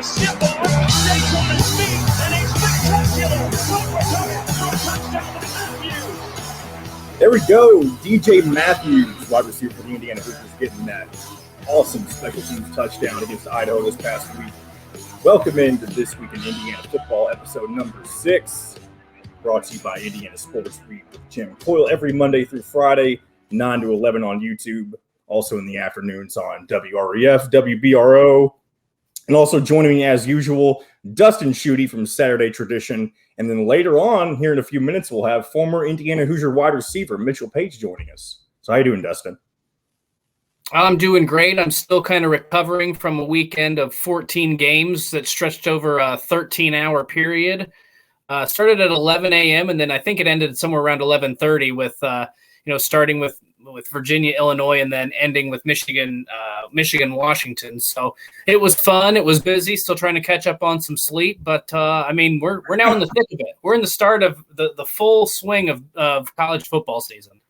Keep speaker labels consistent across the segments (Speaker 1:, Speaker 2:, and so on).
Speaker 1: a ship on, stays on his feet, and a spectacular return for a touchdown to Matthews.
Speaker 2: There we go. DJ Matthews, wide receiver for the Indiana Hoosiers, getting that awesome special teams touchdown against Idaho this past week. Welcome into This Week in Indiana Football, episode number 6, brought to you by Indiana Sports Beat with Jim Coyle every Monday through Friday, 9 to 11 on YouTube, also in the afternoons on WREF, WBRO, and also joining me as usual, Dustin Schutte from Saturday Tradition, and then later on, here in a few minutes, we'll have former Indiana Hoosier wide receiver Mitchell Page joining us. So how you doing, Dustin?
Speaker 3: I'm doing great. I'm still kind of recovering from a weekend of 14 games that stretched over a 13-hour period. Started at 11 a.m. and then I think it ended somewhere around 11:30 with, starting with Virginia, Illinois, and then ending with Michigan, Washington. So it was fun. It was busy. Still trying to catch up on some sleep, but we're now in the thick of it. We're in the start of the full swing of college football season.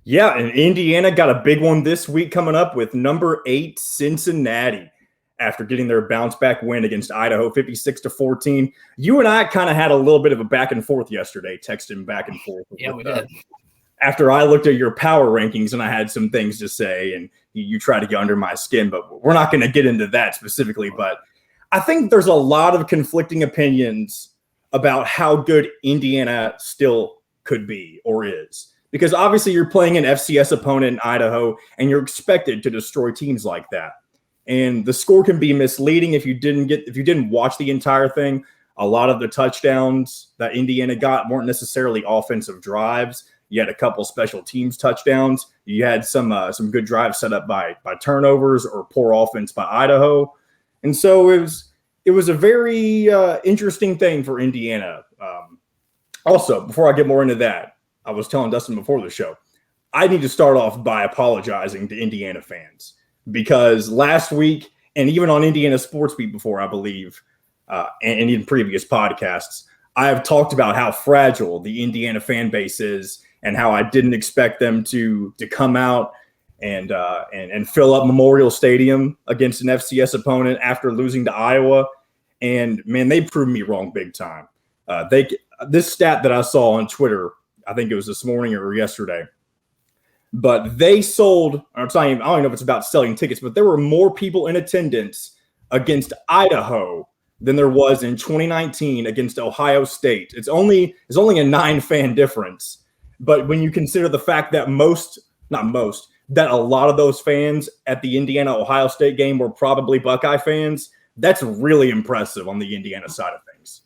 Speaker 2: Yeah, and Indiana got a big one this week coming up with number 8 Cincinnati after getting their bounce-back win against Idaho, 56-14. You and I kind of had a little bit of a back and forth yesterday, texting back and forth.
Speaker 3: Yeah, we did.
Speaker 2: After I looked at your power rankings and I had some things to say, and you tried to get under my skin, but we're not going to get into that specifically. But I think there's a lot of conflicting opinions about how good Indiana still could be or is. Because obviously you're playing an FCS opponent in Idaho, and you're expected to destroy teams like that. And the score can be misleading if you didn't watch the entire thing. A lot of the touchdowns that Indiana got weren't necessarily offensive drives. You had a couple special teams touchdowns. You had some good drives set up by turnovers or poor offense by Idaho. And so it was a very interesting thing for Indiana. Also, before I get more into that, I was telling Dustin before the show, I need to start off by apologizing to Indiana fans because last week, and even on Indiana Sports Beat before, I believe, and in previous podcasts, I have talked about how fragile the Indiana fan base is and how I didn't expect them to come out and fill up Memorial Stadium against an FCS opponent after losing to Iowa. And, man, they proved me wrong big time. This stat that I saw on Twitter, I think it was this morning or yesterday, but they sold, I don't know if it's about selling tickets, but there were more people in attendance against Idaho than there was in 2019 against Ohio State. It's only a 9-fan difference. But when you consider the fact that that a lot of those fans at the Indiana-Ohio State game were probably Buckeye fans, that's really impressive on the Indiana side of things.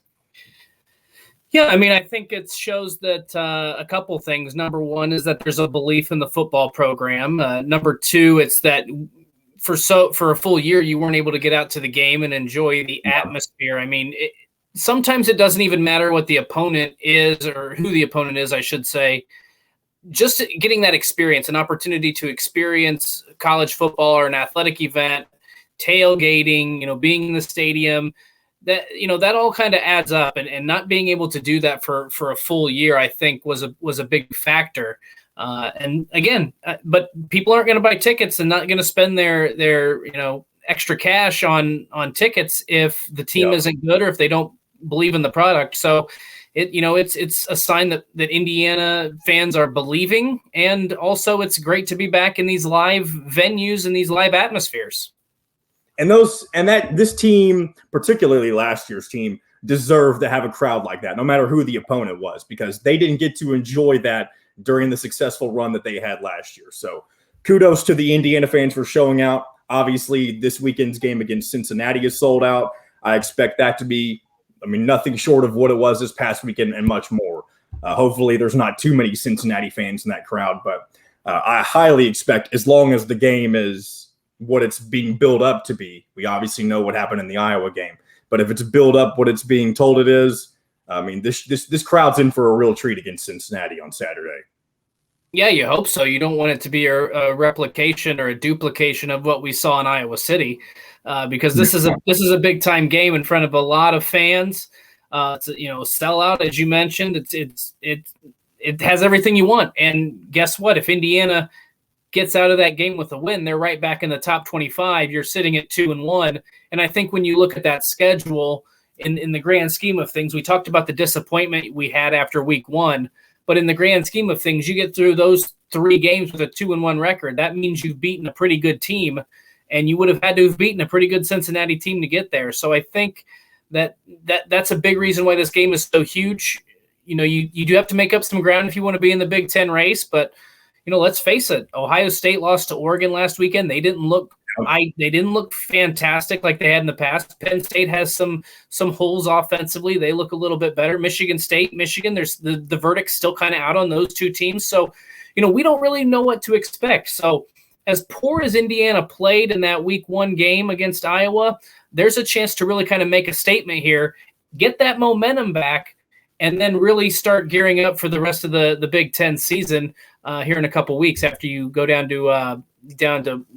Speaker 3: Yeah, I think it shows that a couple things. Number one is that there's a belief in the football program. Number two, it's that for a full year, you weren't able to get out to the game and enjoy the atmosphere. Sometimes it doesn't even matter what the opponent is or who the opponent is, I should say. Just getting that experience, an opportunity to experience college football or an athletic event, tailgating, being in the stadium, that all kind of adds up, and not being able to do that for a full year, I think was a big factor. And again, but people aren't going to buy tickets and not going to spend their extra cash on tickets if the team isn't good or if they don't believe in the product. So it's a sign that Indiana fans are believing, and also it's great to be back in these live venues and these live atmospheres.
Speaker 2: And this team, particularly last year's team, deserved to have a crowd like that, no matter who the opponent was, because they didn't get to enjoy that during the successful run that they had last year. So kudos to the Indiana fans for showing out. Obviously, this weekend's game against Cincinnati is sold out. I expect that to be, nothing short of what it was this past weekend and much more. Hopefully there's not too many Cincinnati fans in that crowd, but I highly expect, as long as the game is what it's being built up to be. We obviously know what happened in the Iowa game, but if it's built up what it's being told it is, this crowd's in for a real treat against Cincinnati on Saturday.
Speaker 3: Yeah, you hope so. You don't want it to be a replication or a duplication of what we saw in Iowa City, because this is a big time game in front of a lot of fans. It's sellout, as you mentioned. It has everything you want. And guess what? If Indiana gets out of that game with a win, they're right back in the top 25. You're sitting at 2-1. And I think when you look at that schedule in the grand scheme of things, we talked about the disappointment we had after week 1, but in the grand scheme of things, you get through those 3 games with a 2-1 record. That means you've beaten a pretty good team, and you would have had to have beaten a pretty good Cincinnati team to get there. So I think that's a big reason why this game is so huge. You do have to make up some ground if you want to be in the Big Ten race, but let's face it. Ohio State lost to Oregon last weekend. They didn't look fantastic like they had in the past. Penn State has some holes offensively. They look a little bit better. Michigan, there's the verdict's still kind of out on those 2 teams. So, we don't really know what to expect. So as poor as Indiana played in that week 1 game against Iowa, there's a chance to really kind of make a statement here, get that momentum back, and then really start gearing up for the rest of the Big Ten season here in a couple weeks after you go down to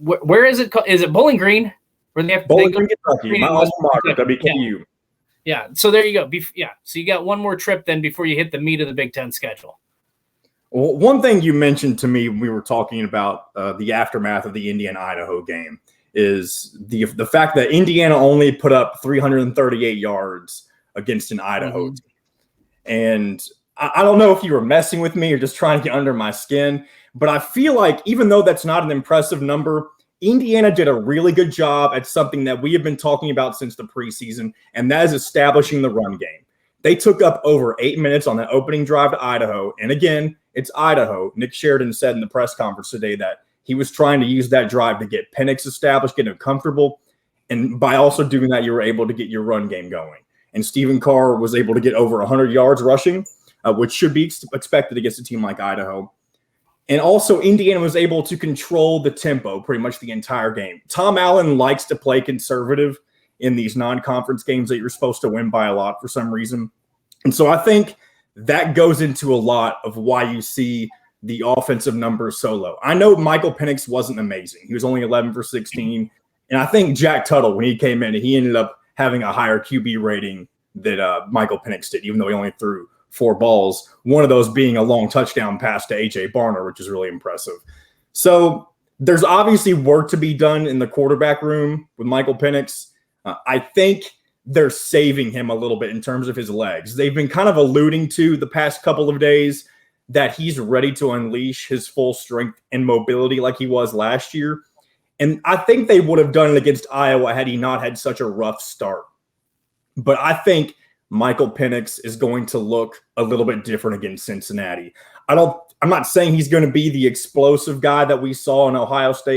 Speaker 3: where is it? Is it Bowling Green? Where they have
Speaker 2: Bowling Green, Kentucky, my alma mater, WKU.
Speaker 3: Yeah. So there you go. So you got one more trip then before you hit the meat of the Big Ten schedule.
Speaker 2: Well, one thing you mentioned to me when we were talking about the aftermath of the Indiana-Idaho game is the fact that Indiana only put up 338 yards against an Idaho team. And I don't know if you were messing with me or just trying to get under my skin, but I feel like even though that's not an impressive number, Indiana did a really good job at something that we have been talking about since the preseason, and that is establishing the run game. They took up over 8 minutes on that opening drive to Idaho. And again, it's Idaho. Nick Sheridan said in the press conference today that he was trying to use that drive to get Penix established, get him comfortable. And by also doing that, you were able to get your run game going. And Stephen Carr was able to get over 100 yards rushing, which should be expected against a team like Idaho. And also, Indiana was able to control the tempo pretty much the entire game. Tom Allen likes to play conservative in these non-conference games that you're supposed to win by a lot for some reason. And so I think that goes into a lot of why you see the offensive numbers so low. I know Michael Penix wasn't amazing. He was only 11 for 16. And I think Jack Tuttle, when he came in, he ended up having a higher QB rating that Michael Penix did, even though he only threw 4 balls, one of those being a long touchdown pass to A.J. Barner, which is really impressive. So there's obviously work to be done in the quarterback room with Michael Penix. I think they're saving him a little bit in terms of his legs. They've been kind of alluding to the past couple of days that he's ready to unleash his full strength and mobility like he was last year. And I think they would have done it against Iowa had he not had such a rough start. But I think Michael Penix is going to look a little bit different against Cincinnati. I'm not saying he's going to be the explosive guy that we saw in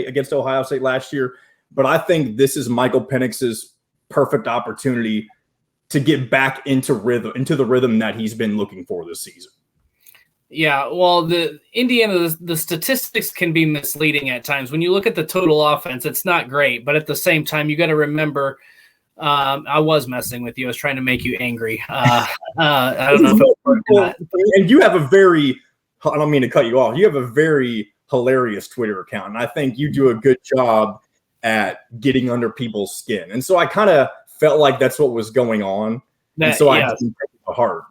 Speaker 2: against Ohio State last year, but I think this is Michael Penix's perfect opportunity to get back into the rhythm that he's been looking for this season.
Speaker 3: Yeah, well, the statistics can be misleading at times. When you look at the total offense, it's not great, but at the same time, you got to remember. I was messing with you. I was trying to make you angry. I don't know if it worked or not.
Speaker 2: And you have I don't mean to cut you off. You have a very hilarious Twitter account, and I think you do a good job at getting under people's skin. And so I kind of felt like that's what was going on. I didn't take it to heart.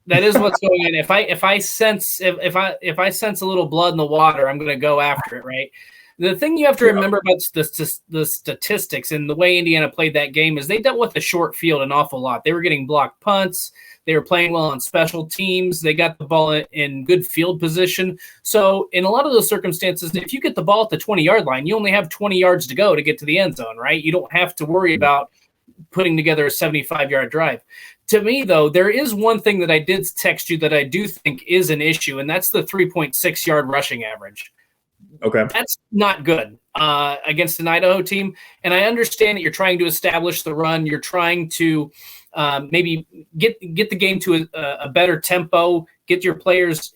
Speaker 3: That is what's going on. If I sense a little blood in the water, I'm going to go after it, right? The thing you have to remember about the statistics and the way Indiana played that game is they dealt with the short field an awful lot. They were getting blocked punts. They were playing well on special teams. They got the ball in good field position. So in a lot of those circumstances, if you get the ball at the 20-yard line, you only have 20 yards to go to get to the end zone, right? You don't have to worry about putting together a 75-yard drive. To me, though, there is one thing that I did text you that I do think is an issue, and that's the 3.6-yard rushing average.
Speaker 2: Okay.
Speaker 3: That's not good against an Idaho team. And I understand that you're trying to establish the run. You're trying to maybe get the game to a better tempo, get your players,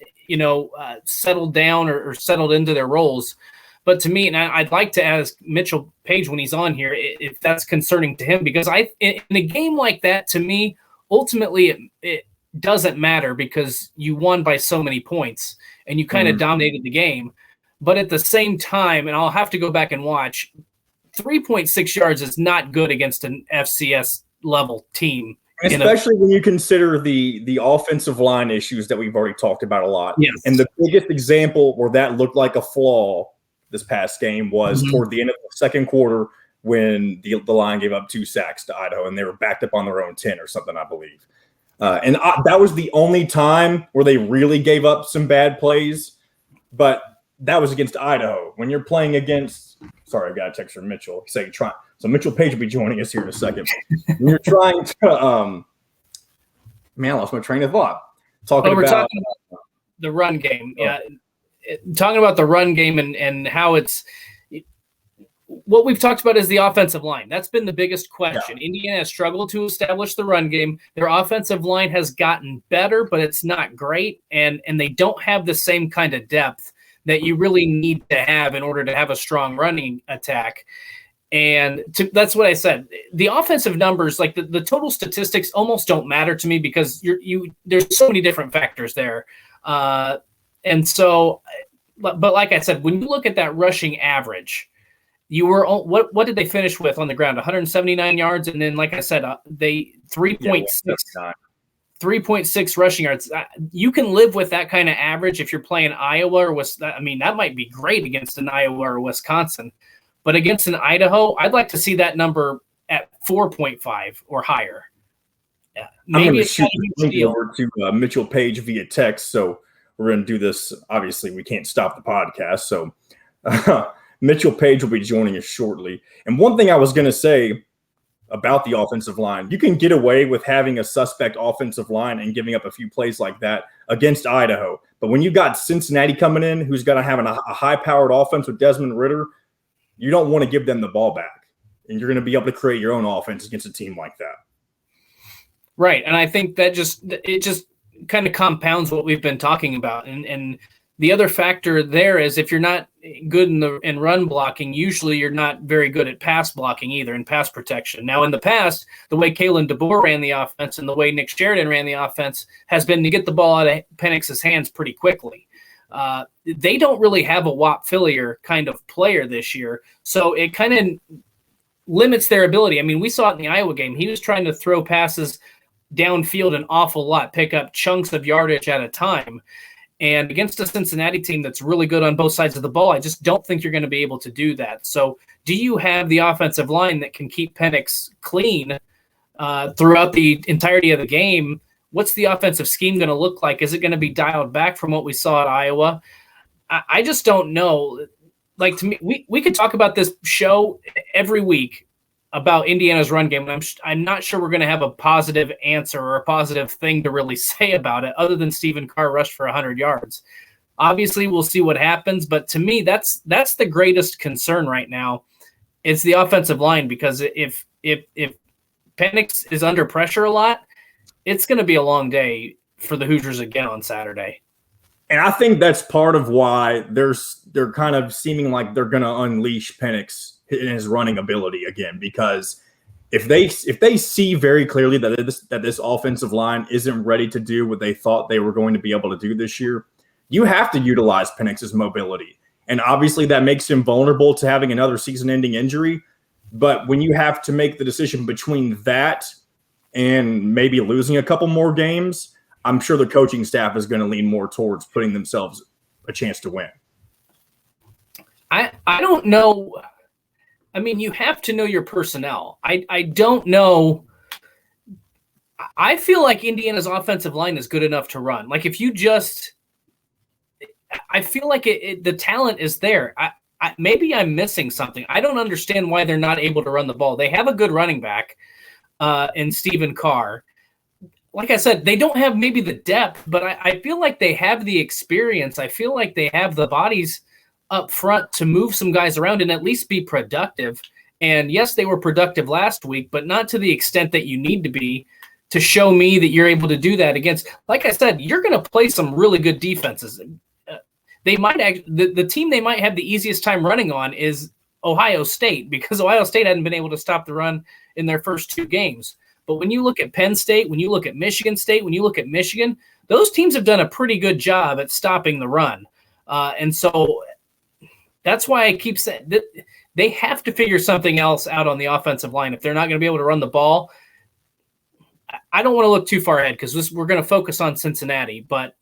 Speaker 3: settled down or settled into their roles. But to me, and I'd like to ask Mitchell Page when he's on here, if that's concerning to him, because in a game like that, to me, ultimately it doesn't matter because you won by so many points and you kind of dominated the game. But at the same time, and I'll have to go back and watch, 3.6 yards is not good against an FCS level team
Speaker 2: Especially when you consider the offensive line issues that we've already talked about a lot.
Speaker 3: Yes.
Speaker 2: And the biggest example where that looked like a flaw this past game was toward the end of the second quarter when the line gave up 2 sacks to Idaho, and they were backed up on their own 10 or something, I believe. That was the only time where they really gave up some bad plays, but that was against Idaho. When you're playing against – sorry, I got a text from Mitchell. He's saying try. So Mitchell Page will be joining us here in a second. When you're trying to man, I lost my train of thought. Talking about
Speaker 3: the run game. Yeah. Talking about the run game and how it's what we've talked about is the offensive line. That's been the biggest question. Yeah. Indiana has struggled to establish the run game. Their offensive line has gotten better, but it's not great. And they don't have the same kind of depth that you really need to have in order to have a strong running attack. And that's what I said. The offensive numbers, like the total statistics, almost don't matter to me because there's so many different factors there. And so, but like I said, when you look at that rushing average, you were what did they finish with on the ground? 179 yards, and then like I said, they 3.6 rushing yards. You can live with that kind of average if you're playing Iowa or Wisconsin. I mean, that might be great against an Iowa or Wisconsin. But against an Idaho, I'd like to see that number at 4.5 or higher. Yeah,
Speaker 2: maybe I'm going to shoot the link over to Mitchell Page via text. So we're going to do this. Obviously, we can't stop the podcast. So Mitchell Page will be joining us shortly. And one thing I was going to say about the offensive line, you can get away with having a suspect offensive line and giving up a few plays like that against Idaho. But when you got Cincinnati coming in, who's going to have a high-powered offense with Desmond Ridder, you don't want to give them the ball back, and you're going to be able to create your own offense against a team like that.
Speaker 3: Right, and I think that it just kind of compounds what we've been talking about. And the other factor there is if you're not good in run blocking, usually you're not very good at pass blocking either, in pass protection. Now, in the past, the way Kalen DeBoer ran the offense and the way Nick Sheridan ran the offense has been to get the ball out of Penix's hands pretty quickly. They don't really have a Whop Phillier kind of player this year, so it kind of limits their ability. I mean, we saw it in the Iowa game. He was trying to throw passes downfield an awful lot, pick up chunks of yardage at a time. And against a Cincinnati team that's really good on both sides of the ball, I just don't think you're going to be able to do that. So do you have the offensive line that can keep Penix clean throughout the entirety of the game? What's the offensive scheme going to look like? Is it going to be dialed back from what we saw at Iowa? I just don't know. Like, to me, we could talk about this show every week about Indiana's run game. And I'm not sure we're going to have a positive answer or a positive thing to really say about it other than Stephen Carr rushed for 100 yards. Obviously, we'll see what happens. But to me, that's the greatest concern right now. It's the offensive line, because if Penix is under pressure a lot, it's going to be a long day for the Hoosiers again on Saturday.
Speaker 2: And I think that's part of why they're kind of seeming like they're going to unleash Penix in his running ability again, because if they see very clearly that this offensive line isn't ready to do what they thought they were going to be able to do this year, you have to utilize Penix's mobility. And obviously that makes him vulnerable to having another season-ending injury. But when you have to make the decision between that and maybe losing a couple more games, I'm sure the coaching staff is going to lean more towards putting themselves a chance to win.
Speaker 3: I don't know. I mean, you have to know your personnel. I don't know. I feel like Indiana's offensive line is good enough to run. Like, if you just – I feel like the talent is there. Maybe I'm missing something. I don't understand why they're not able to run the ball. They have a good running back in Stephen Carr. Like I said, they don't have maybe the depth, but I feel like they have the experience. I feel like they have the bodies up front to move some guys around and at least be productive. And yes, they were productive last week, but not to the extent that you need to be to show me that you're able to do that against, like I said, you're going to play some really good defenses. They might the team they might have the easiest time running on is Ohio State, because Ohio State hadn't been able to stop the run in their first 2 games. But when you look at Penn State, when you look at Michigan State, when you look at Michigan, those teams have done a pretty good job at stopping the run. And so that's why I keep saying that they have to figure something else out on the offensive line. If they're not going to be able to run the ball, I don't want to look too far ahead because we're going to focus on Cincinnati, but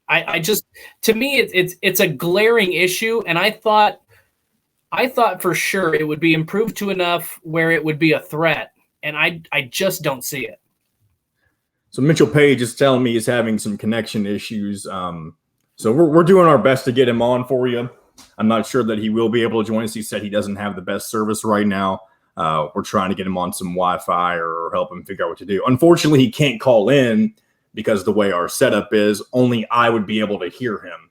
Speaker 3: I just, to me, it's a glaring issue, and I thought for sure it would be improved to enough where it would be a threat, and I just don't see it.
Speaker 2: So Mitchell Page is telling me he's having some connection issues. So we're doing our best to get him on for you. I'm not sure that he will be able to join us. He said he doesn't have the best service right now. We're trying to get him on some Wi-Fi or help him figure out what to do. Unfortunately, he can't call in because the way our setup is, only I would be able to hear him.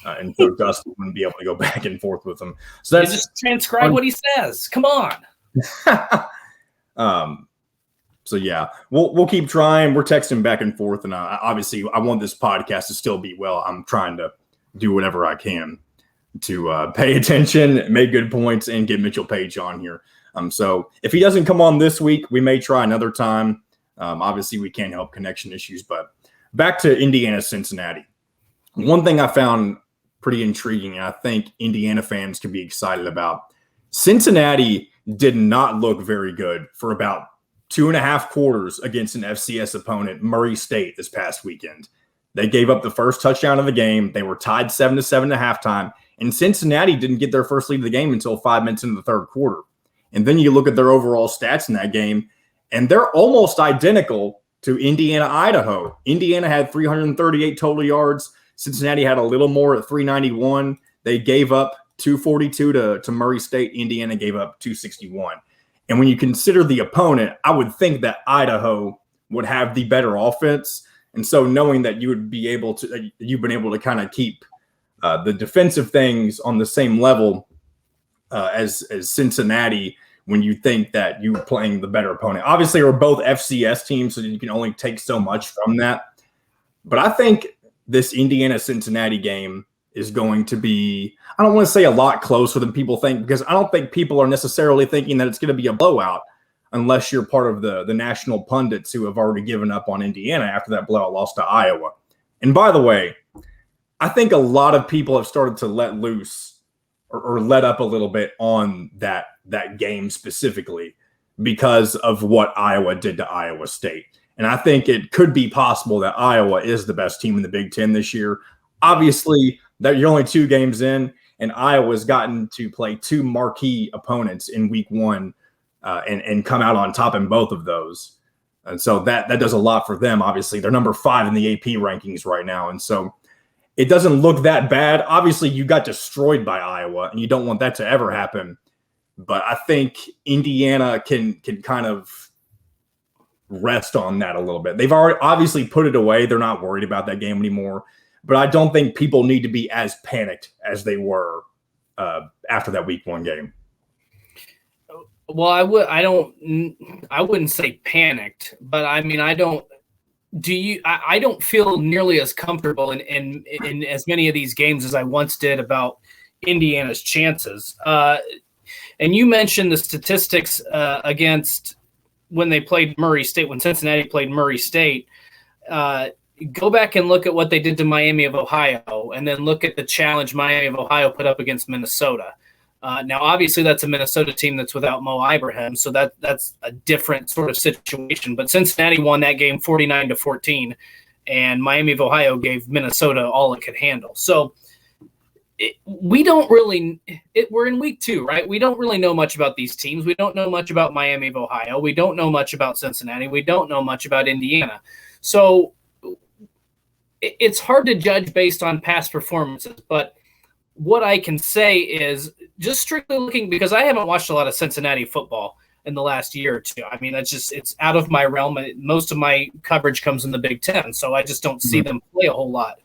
Speaker 2: And so Dustin wouldn't be able to go back and forth with him. So that's
Speaker 3: just transcribe what he says. Come on.
Speaker 2: So yeah, we'll keep trying. We're texting back and forth, and obviously I want this podcast to still be well. I'm trying to do whatever I can to pay attention, make good points, and get Mitchell Page on here. So if he doesn't come on this week, we may try another time. Obviously, we can't help connection issues, but back to Indiana, Cincinnati. One thing I found pretty intriguing, and I think Indiana fans can be excited about, Cincinnati did not look very good for about 2.5 quarters against an FCS opponent, Murray State, this past weekend. They gave up the first touchdown of the game. They were tied 7-7 at halftime, and Cincinnati didn't get their first lead of the game until 5 minutes into the third quarter. And then you look at their overall stats in that game, and they're almost identical to Indiana, Idaho. Indiana had 338 total yards. Cincinnati had a little more at 391. They gave up 242 to Murray State. Indiana gave up 261. And when you consider the opponent, I would think that Idaho would have the better offense. And so knowing that you've been able to kind of keep the defensive things on the same level as Cincinnati, when you think that you're playing the better opponent. Obviously, we're both FCS teams, so you can only take so much from that. But I think this Indiana-Cincinnati game is going to be, I don't want to say a lot closer than people think, because I don't think people are necessarily thinking that it's going to be a blowout unless you're part of the national pundits who have already given up on Indiana after that blowout loss to Iowa. And by the way, I think a lot of people have started to let loose or let up a little bit on that game specifically because of what Iowa did to Iowa State. And I think it could be possible that Iowa is the best team in the Big Ten this year. Obviously, that you're only 2 games in, and Iowa's gotten to play 2 marquee opponents in week 1 and come out on top in both of those. And so that does a lot for them. Obviously, they're number 5 in the AP rankings right now. And so it doesn't look that bad. Obviously, you got destroyed by Iowa, and you don't want that to ever happen. But I think Indiana can kind of rest on that a little bit. They've already obviously put it away. They're not worried about that game anymore. But I don't think people need to be as panicked as they were after that week 1 game.
Speaker 3: Well, I wouldn't say panicked, but I mean, I don't feel nearly as comfortable in as many of these games as I once did about Indiana's chances. And you mentioned the statistics against when they played Murray State, when Cincinnati played Murray State. Go back and look at what they did to Miami of Ohio, and then look at the challenge Miami of Ohio put up against Minnesota. Now, obviously, that's a Minnesota team that's without Mo Ibrahim, so that's a different sort of situation. But Cincinnati won that game 49-14, and Miami of Ohio gave Minnesota all it could handle. So we're in week 2, right? We don't really know much about these teams. We don't know much about Miami of Ohio. We don't know much about Cincinnati. We don't know much about Indiana. So it's hard to judge based on past performances, but what I can say is just strictly looking, because I haven't watched a lot of Cincinnati football in the last year or 2. I mean, it's out of my realm. Most of my coverage comes in the Big Ten, so I just don't see them play a whole lot.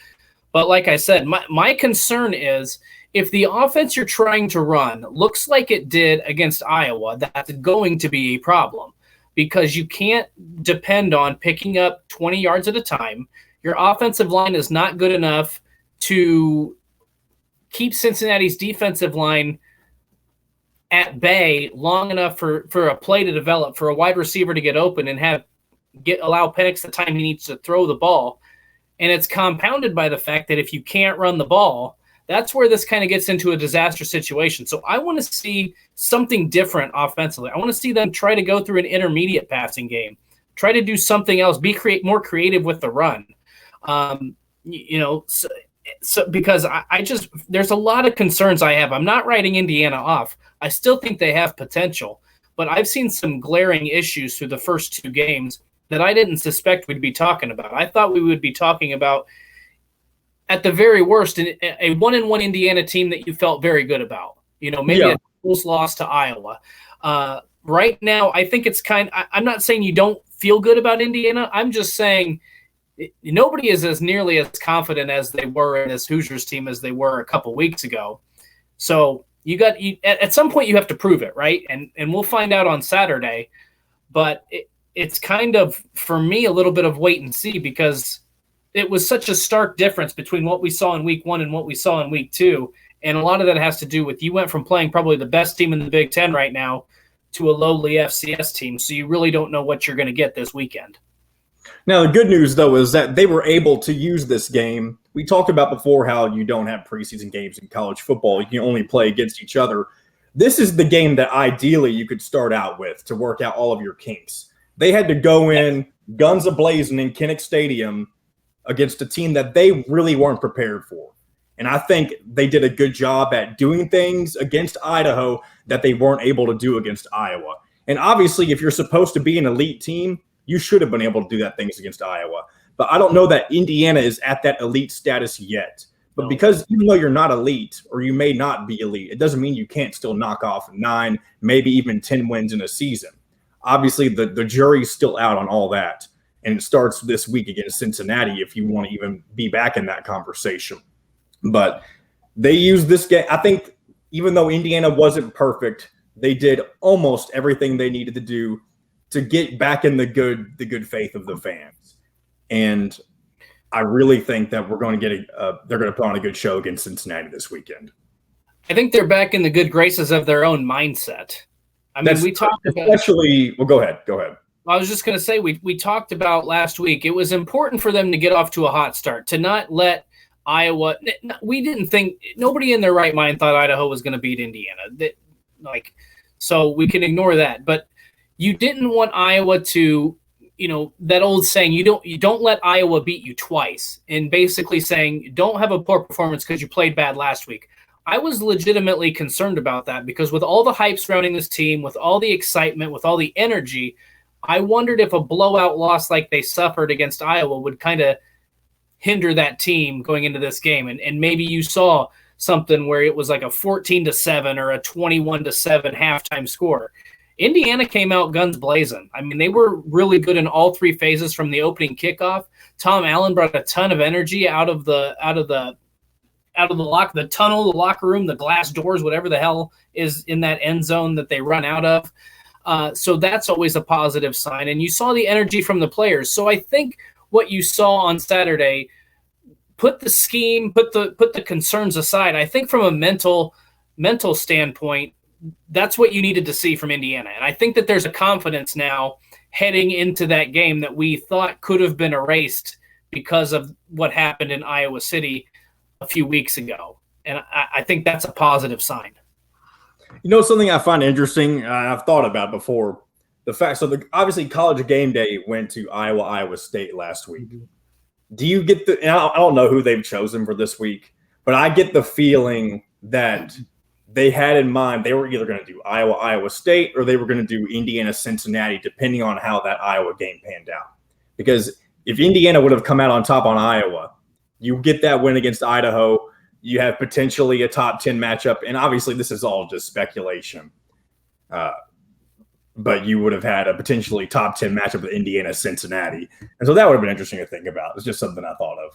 Speaker 3: But like I said, my concern is if the offense you're trying to run looks like it did against Iowa, that's going to be a problem, because you can't depend on picking up 20 yards at a time. Your offensive line is not good enough to keep Cincinnati's defensive line at bay long enough for a play to develop, for a wide receiver to get open and allow Penix the time he needs to throw the ball. And it's compounded by the fact that if you can't run the ball, that's where this kind of gets into a disaster situation. So I want to see something different offensively. I want to see them try to go through an intermediate passing game, Try to do something else. Be more creative with the run. So because I just there's a lot of concerns I have. I'm not writing Indiana off. I still think they have potential, but I've seen some glaring issues through the first 2 games that I didn't suspect we'd be talking about. I thought we would be talking about, at the very worst, a 1-1 Indiana team that you felt very good about. Maybe a close loss to Iowa. Right now, I think it's I'm not saying you don't feel good about Indiana. I'm just saying nobody is as nearly as confident as they were in this Hoosiers team as they were a couple weeks ago. So at some point you have to prove it, right? And we'll find out on Saturday. But it's kind of, for me, a little bit of wait and see, because it was such a stark difference between what we saw in week 1 and what we saw in week 2. And a lot of that has to do with you went from playing probably the best team in the Big Ten right now to a lowly FCS team. So you really don't know what you're going to get this weekend.
Speaker 2: Now, the good news, though, is that they were able to use this game. We talked about before how you don't have preseason games in college football. You can only play against each other. This is the game that ideally you could start out with to work out all of your kinks. They had to go in guns a-blazing in Kinnick Stadium against a team that they really weren't prepared for. And I think they did a good job at doing things against Idaho that they weren't able to do against Iowa. And obviously, if you're supposed to be an elite team, you should have been able to do that things against Iowa. But I don't know that Indiana is at that elite status yet. But because even though you're not elite, or you may not be elite, it doesn't mean you can't still knock off 9, maybe even 10 wins in a season. Obviously, the jury's still out on all that. And it starts this week against Cincinnati if you want to even be back in that conversation. But they used this game. I think even though Indiana wasn't perfect, they did almost everything they needed to do to get back in the good faith of the fans. And I really think that we're going to get they're going to put on a good show against Cincinnati this weekend.
Speaker 3: I think they're back in the good graces of their own mindset. I mean, we talked about,
Speaker 2: especially. Well, go ahead.
Speaker 3: I was just going to say, we talked about last week. It was important for them to get off to a hot start, to not let Iowa. We didn't think, nobody in their right mind thought Idaho was going to beat Indiana. So we can ignore that. But you didn't want Iowa to, that old saying, you don't let Iowa beat you twice, and basically saying don't have a poor performance because you played bad last week. I was legitimately concerned about that, because with all the hype surrounding this team, with all the excitement, with all the energy, I wondered if a blowout loss like they suffered against Iowa would kind of hinder that team going into this game. And maybe you saw something where it was like a 14-7 or a 21-7 halftime score. Indiana came out guns blazing. I mean, they were really good in all 3 phases from the opening kickoff. Tom Allen brought a ton of energy out of the tunnel, the locker room, the glass doors, whatever the hell is in that end zone that they run out of. So that's always a positive sign. And you saw the energy from the players. So I think what you saw on Saturday, put the scheme, put the concerns aside. I think from a mental standpoint, that's what you needed to see from Indiana. And I think that there's a confidence now heading into that game that we thought could have been erased because of what happened in Iowa City a few weeks ago. And I think that's a positive sign.
Speaker 2: Something I find interesting, I've thought about before, the fact, obviously College Game Day went to Iowa State last week. Mm-hmm. Do you get and I don't know who they've chosen for this week, but I get the feeling that they had in mind they were either going to do Iowa State or they were going to do Indiana Cincinnati, depending on how that Iowa game panned out. Because if Indiana would have come out on top on Iowa, you get that win against Idaho, you have potentially a top 10 matchup. And obviously this is all just speculation. But you would have had a potentially top 10 matchup with Indiana Cincinnati. And so that would have been interesting to think about. It's just something I thought of.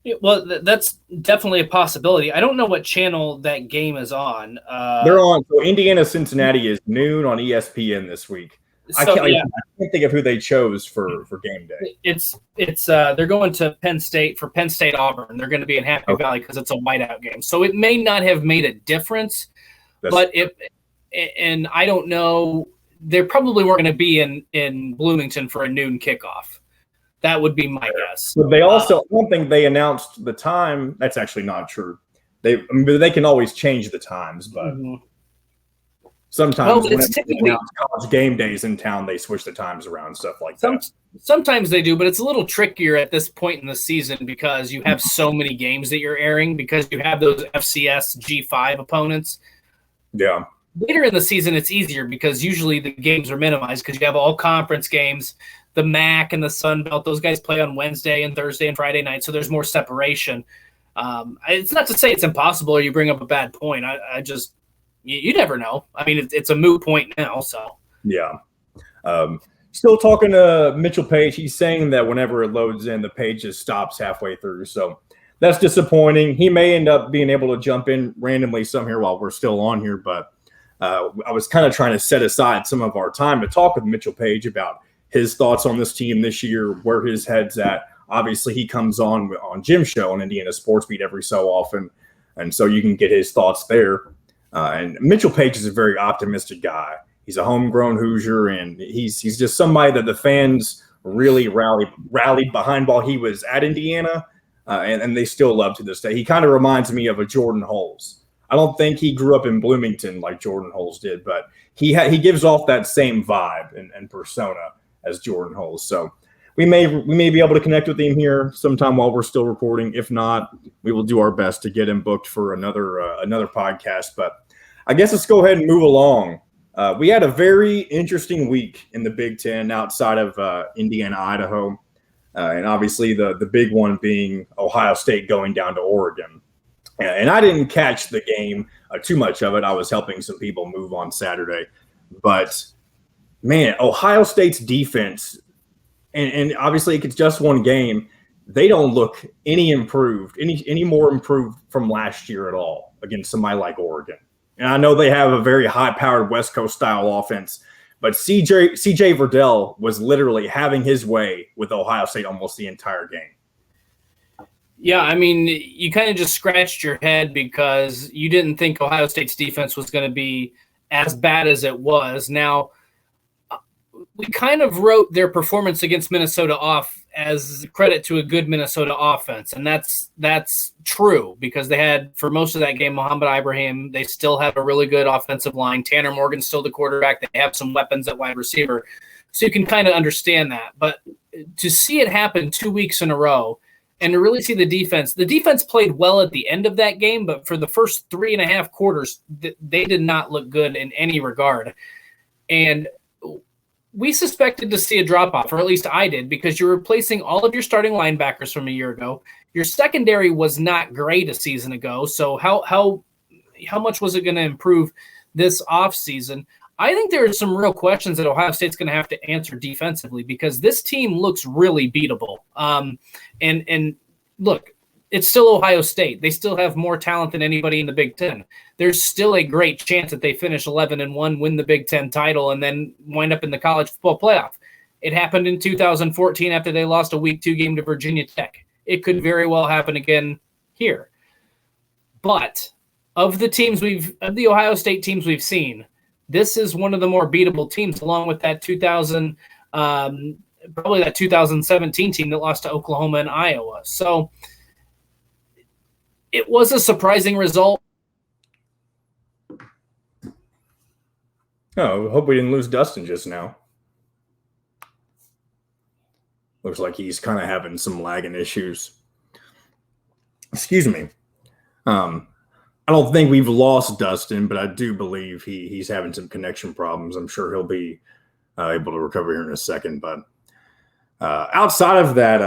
Speaker 3: Yeah, well, that's definitely a possibility. I don't know what channel that game is on.
Speaker 2: They're on. So Indiana Cincinnati is noon on ESPN this week. I can't think of who they chose for game day. It's
Speaker 3: they're going to Penn State for Penn State Auburn. They're going to be in Happy Valley because it's a whiteout game. So it may not have made a difference, and I don't know. They probably weren't going to be in Bloomington for a noon kickoff. That would be my guess.
Speaker 2: But they also, one thing they announced the time. That's actually not true. They can always change the times, but. Mm-hmm. Sometimes when
Speaker 3: it's
Speaker 2: they
Speaker 3: typically
Speaker 2: announce college game days in town, they switch the times around, stuff like that.
Speaker 3: Sometimes they do, but it's a little trickier at this point in the season because you have so many games that you're airing because you have those FCS G5 opponents.
Speaker 2: Yeah.
Speaker 3: Later in the season, it's easier because usually the games are minimized because you have all conference games. The MAC and the Sun Belt, those guys play on Wednesday and Thursday and Friday night, so there's more separation. It's not to say it's impossible or you bring up a bad point. I just you never know. I mean, it's a moot point now. So
Speaker 2: yeah. Still talking to Mitchell Page. He's saying that whenever it loads in, the page just stops halfway through. So that's disappointing. He may end up being able to jump in randomly some here while we're still on here, but I was kind of trying to set aside some of our time to talk with Mitchell Page about his thoughts on this team this year, where his head's at. Obviously, he comes on Jim's show on Indiana Sports Beat every so often, and so you can get his thoughts there. And Mitchell Page is a very optimistic guy. He's a homegrown Hoosier, and he's just somebody that the fans really rallied behind while he was at Indiana, and they still love to this day. He kind of reminds me of a Jordan Hulls. I don't think he grew up in Bloomington like Jordan Hulls did, but he gives off that same vibe and persona as Jordan Hulls. So we may be able to connect with him here sometime while we're still recording. If not, we will do our best to get him booked for another podcast. But I guess let's go ahead and move along. We had a very interesting week in the Big Ten outside of Indiana, Idaho, and obviously the big one being Ohio State going down to Oregon. And I didn't catch the game, too much of it. I was helping some people move on Saturday. But, man, Ohio State's defense, and obviously it's just one game, they don't look any more improved from last year at all against somebody like Oregon. And I know they have a very high-powered West Coast-style offense, but CJ Verdell was literally having his way with Ohio State almost the entire game.
Speaker 3: Yeah, I mean, you kind of just scratched your head because you didn't think Ohio State's defense was going to be as bad as it was. Now, we kind of wrote their performance against Minnesota off as credit to a good Minnesota offense, and that's true because they had, for most of that game, Muhammad Ibrahim. They still have a really good offensive line. Tanner Morgan's still the quarterback. They have some weapons at wide receiver, so you can kind of understand that. But to see it happen 2 weeks in a row and to really see the defense played well at the end of that game, but for the first 3.5 quarters, they did not look good in any regard. And we suspected to see a drop-off, or at least I did, because you're replacing all of your starting linebackers from a year ago. Your secondary was not great a season ago, so how much was it going to improve this offseason? I think there are some real questions that Ohio State's going to have to answer defensively because this team looks really beatable. And look, it's still Ohio State. They still have more talent than anybody in the Big Ten. There's still a great chance that they finish 11-1, win the Big Ten title, and then wind up in the college football playoff. It happened in 2014 after they lost a Week 2 game to Virginia Tech. It could very well happen again here. But of the Ohio State teams we've seen, this is one of the more beatable teams, along with that 2017 team that lost to Oklahoma and Iowa. So it was a surprising result.
Speaker 2: Oh, I hope we didn't lose Dustin just now. Looks like he's kind of having some lagging issues. Excuse me. I don't think we've lost Dustin, but I do believe he's having some connection problems. I'm sure he'll be able to recover here in a second. But outside of that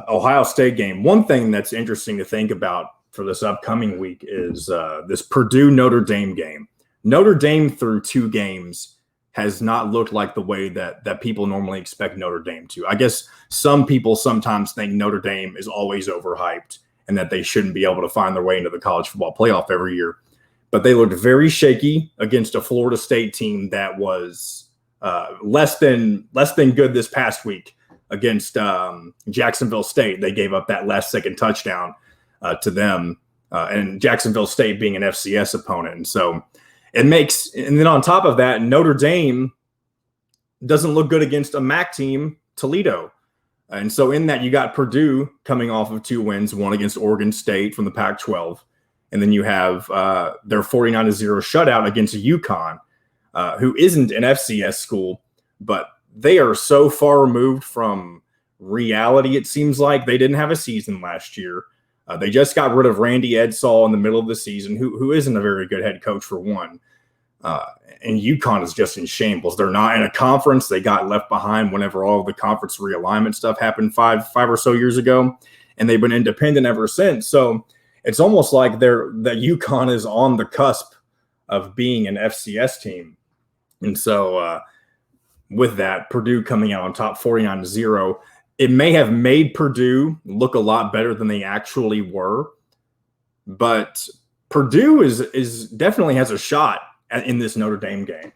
Speaker 2: Ohio State game, one thing that's interesting to think about for this upcoming week is this Purdue-Notre Dame game. Notre Dame through 2 games has not looked like the way that people normally expect Notre Dame to. I guess some people sometimes think Notre Dame is always overhyped and that they shouldn't be able to find their way into the college football playoff every year. But they looked very shaky against a Florida State team that was less than good this past week against Jacksonville State. They gave up that last-second touchdown to them, and Jacksonville State being an FCS opponent. And so and then on top of that, Notre Dame doesn't look good against a MAC team, Toledo. And so in that, you got Purdue coming off of 2 wins, one against Oregon State from the Pac-12. And then you have their 49-0 shutout against UConn. who isn't an FCS school, but they are so far removed from reality. It seems like they didn't have a season last year. They just got rid of Randy Edsall in the middle of the season, who isn't a very good head coach for one. And UConn is just in shambles. They're not in a conference. They got left behind whenever all of the conference realignment stuff happened five or so years ago, and they've been independent ever since. So it's almost like that UConn is on the cusp of being an FCS team. And so with that, Purdue coming out on top 49-0, it may have made Purdue look a lot better than they actually were. But Purdue is definitely has a shot in this Notre Dame game.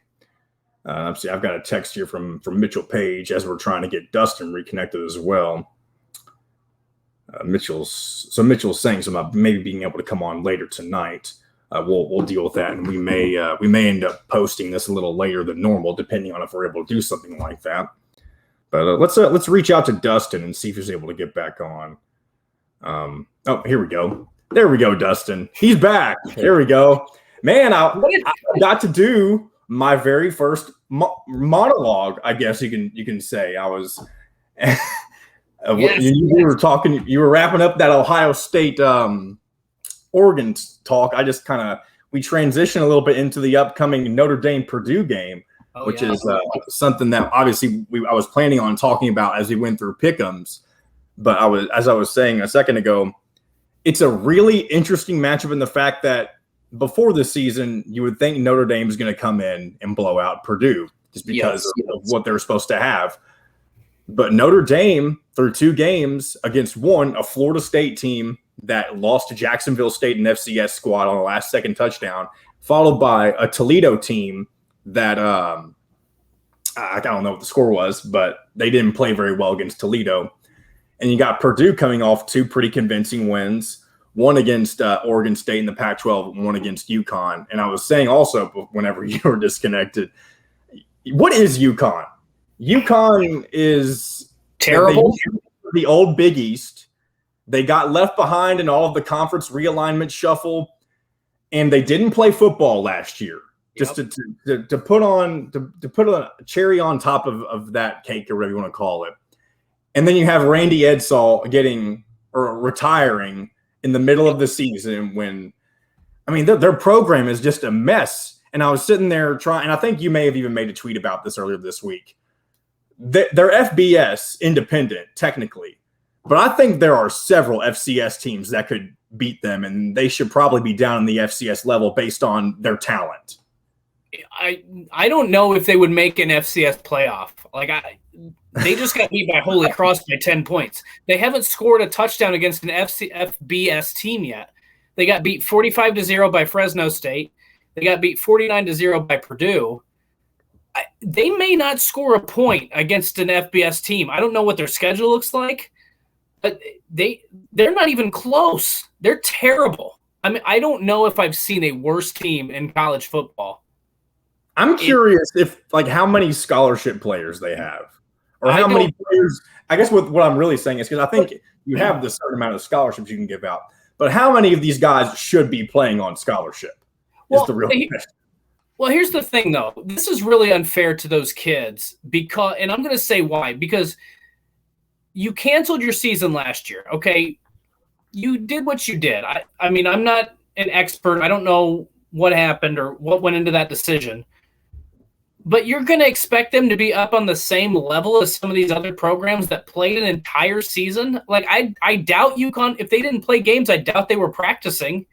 Speaker 2: See, I've got a text here from Mitchell Page as we're trying to get Dustin reconnected as well. Mitchell's saying something about maybe being able to come on later tonight. We'll deal with that, and we may end up posting this a little later than normal, depending on if we're able to do something like that. But let's reach out to Dustin and see if he's able to get back on. Oh, here we go. There we go, Dustin. He's back. There we go. Man, I got to do my very first monologue, I guess you can say. I was you were talking, you were wrapping up that Ohio State Oregon talk. I just we transition a little bit into the upcoming Notre Dame Purdue game, which is something that obviously I was planning on talking about as we went through pick'ems. But as I was saying a second ago, it's a really interesting matchup in the fact that before the season, you would think Notre Dame is going to come in and blow out Purdue just because of what they're supposed to have. But Notre Dame, through 2 games against a Florida State team that lost to Jacksonville State and FCS squad on the last second touchdown, followed by a Toledo team that I don't know what the score was, but they didn't play very well against Toledo. And you got Purdue coming off 2 pretty convincing wins, one against Oregon State in the Pac-12, and one against UConn. And I was saying also, whenever you were disconnected, what is UConn? UConn is
Speaker 3: terrible.
Speaker 2: The old Big East. They got left behind in all of the conference realignment shuffle, and they didn't play football last year. Just to put a cherry on top of that cake, or whatever you want to call it. And then you have Randy Edsall retiring in the middle of the season when, their program is just a mess. And I was sitting there trying, and I think you may have even made a tweet about this earlier this week. They're FBS independent, technically. But I think there are several FCS teams that could beat them, and they should probably be down in the FCS level based on their talent.
Speaker 3: I don't know if they would make an FCS playoff. They just got beat by Holy Cross by 10 points. They haven't scored a touchdown against an FBS team yet. They got beat 45-0 by Fresno State. They got beat 49-0 by Purdue. They may not score a point against an FBS team. I don't know what their schedule looks like, but they're not even close. They're terrible. I don't know if I've seen a worse team in college football.
Speaker 2: I'm curious if how many scholarship players they have. Or how many players? I guess what I'm really saying is because I think you have this certain amount of scholarships you can give out, but how many of these guys should be playing on scholarship is the real question.
Speaker 3: Well, here's the thing, though. This is really unfair to those kids and I'm going to say why. Because you canceled your season last year, okay? You did what you did. I'm not an expert. I don't know what happened or what went into that decision. But you're going to expect them to be up on the same level as some of these other programs that played an entire season? I doubt UConn, if they didn't play games, I doubt they were practicing.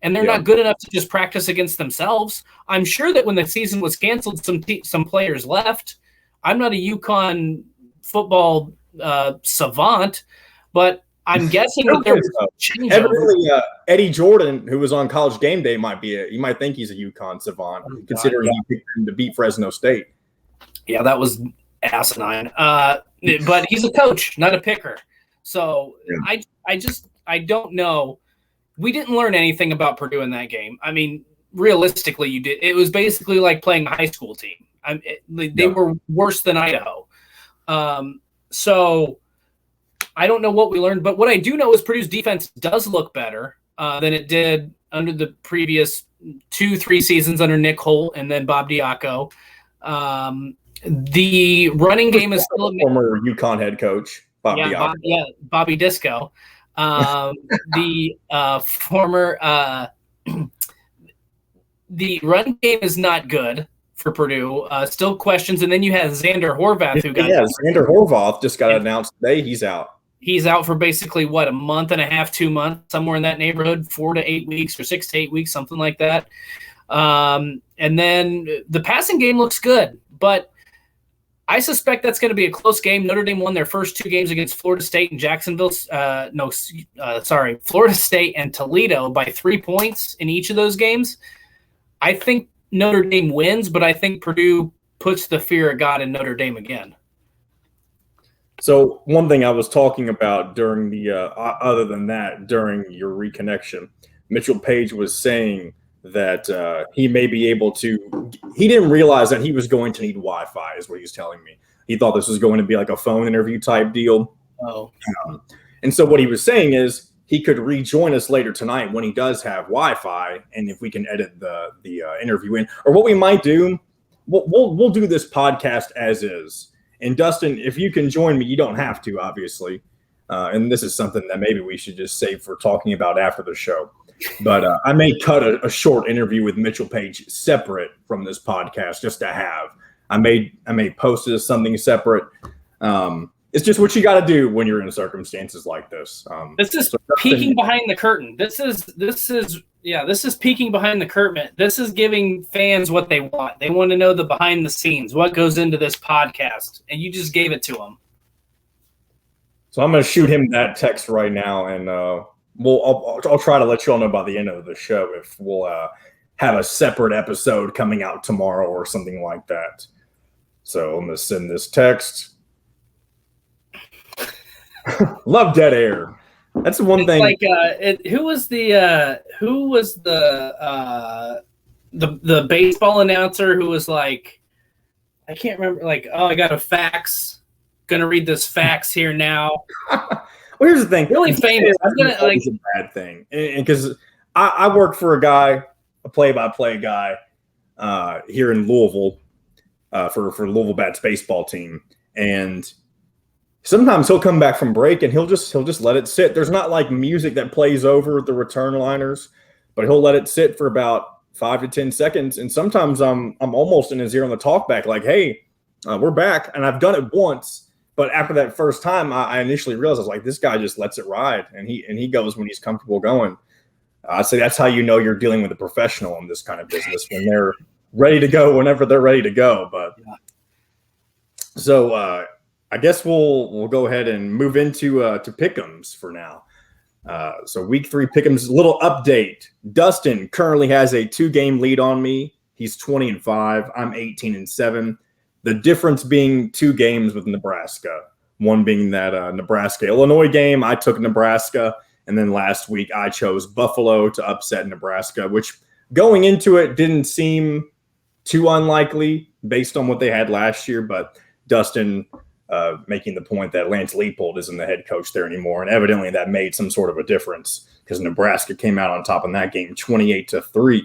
Speaker 3: And they're not good enough to just practice against themselves. I'm sure that when the season was canceled, some players left. I'm not a UConn football savant, but I'm guessing that there was a change.
Speaker 2: Evidently, Eddie Jordan, who was on College Game Day, you might think he's a UConn savant, considering he picked him to beat Fresno State.
Speaker 3: Yeah, that was asinine. But he's a coach, not a picker. So I don't know. We didn't learn anything about Purdue in that game. Realistically, you did. It was basically like playing a high school team. They were worse than Idaho. So I don't know what we learned, but what I do know is Purdue's defense does look better than it did under the previous 2-3 seasons under Nick Holt and then Bob Diaco. The running game is still
Speaker 2: former UConn head coach, Bob Diaco.
Speaker 3: Bobby Disco. The run game is not good for Purdue. Still questions, and then you have Xander Horvath,
Speaker 2: Xander Horvath just got announced today. He's out.
Speaker 3: He's out for basically a month and a half, 2 months, somewhere in that neighborhood, 4 to 8 weeks or 6 to 8 weeks, something like that. And then the passing game looks good, but I suspect that's going to be a close game. Notre Dame won their first 2 games against Florida State and Florida State and Toledo by 3 points in each of those games. I think Notre Dame wins, but I think Purdue puts the fear of God in Notre Dame again.
Speaker 2: So one thing I was talking about during the other than that, during your reconnection, Mitchell Page was saying that he may be able to – he didn't realize that he was going to need Wi-Fi is what he was telling me. He thought this was going to be like a phone interview type deal.
Speaker 3: Oh.
Speaker 2: And so what he was saying is he could rejoin us later tonight when he does have Wi-Fi, and if we can edit the interview in. Or what we might do, we'll do this podcast as is. And Dustin, if you can join me, you don't have to, obviously. And this is something that maybe we should just save for talking about after the show. But I may cut a short interview with Mitchell Page separate from this podcast just to have. I may post it as something separate. It's just what you got to do when you're in circumstances like this.
Speaker 3: This is peeking behind the curtain. This is peeking behind the curtain. This is giving fans what they want. They want to know the behind the scenes, what goes into this podcast, and you just gave it to them.
Speaker 2: So I'm going to shoot him that text right now, and I'll try to let you all know by the end of the show if we'll have a separate episode coming out tomorrow or something like that. So I'm going to send this text. Love dead air. That's the one thing.
Speaker 3: Like, who was the baseball announcer who was like, I can't remember. Like, oh, I got a fax. Gonna read this fax here now.
Speaker 2: Well, here's the thing.
Speaker 3: Really famous. I'm gonna like
Speaker 2: a bad thing, because I work for a play-by-play guy here in Louisville for Louisville Bats baseball team, and sometimes he'll come back from break and he'll just let it sit. There's not like music that plays over the return liners, but he'll let it sit for about 5 to 10 seconds. And sometimes I'm almost in his ear on the talkback, like, "Hey, we're back." And I've done it once, but after that first time, I initially realized I was like, this guy just lets it ride, and he goes when he's comfortable going. I say that's how you know you're dealing with a professional in this kind of business, when they're ready to go whenever they're ready to go. But so. I guess we'll go ahead and move into to Pick'ems for now. So week 3 Pick'ems, little update. Dustin currently has a 2-game lead on me. He's 20-5. I'm 18-7. The difference being 2 games with Nebraska. One being that Nebraska-Illinois game. I took Nebraska. And then last week I chose Buffalo to upset Nebraska, which going into it didn't seem too unlikely based on what they had last year. But Dustin making the point that Lance Leipold isn't the head coach there anymore. And evidently that made some sort of a difference because Nebraska came out on top in that game 28-3.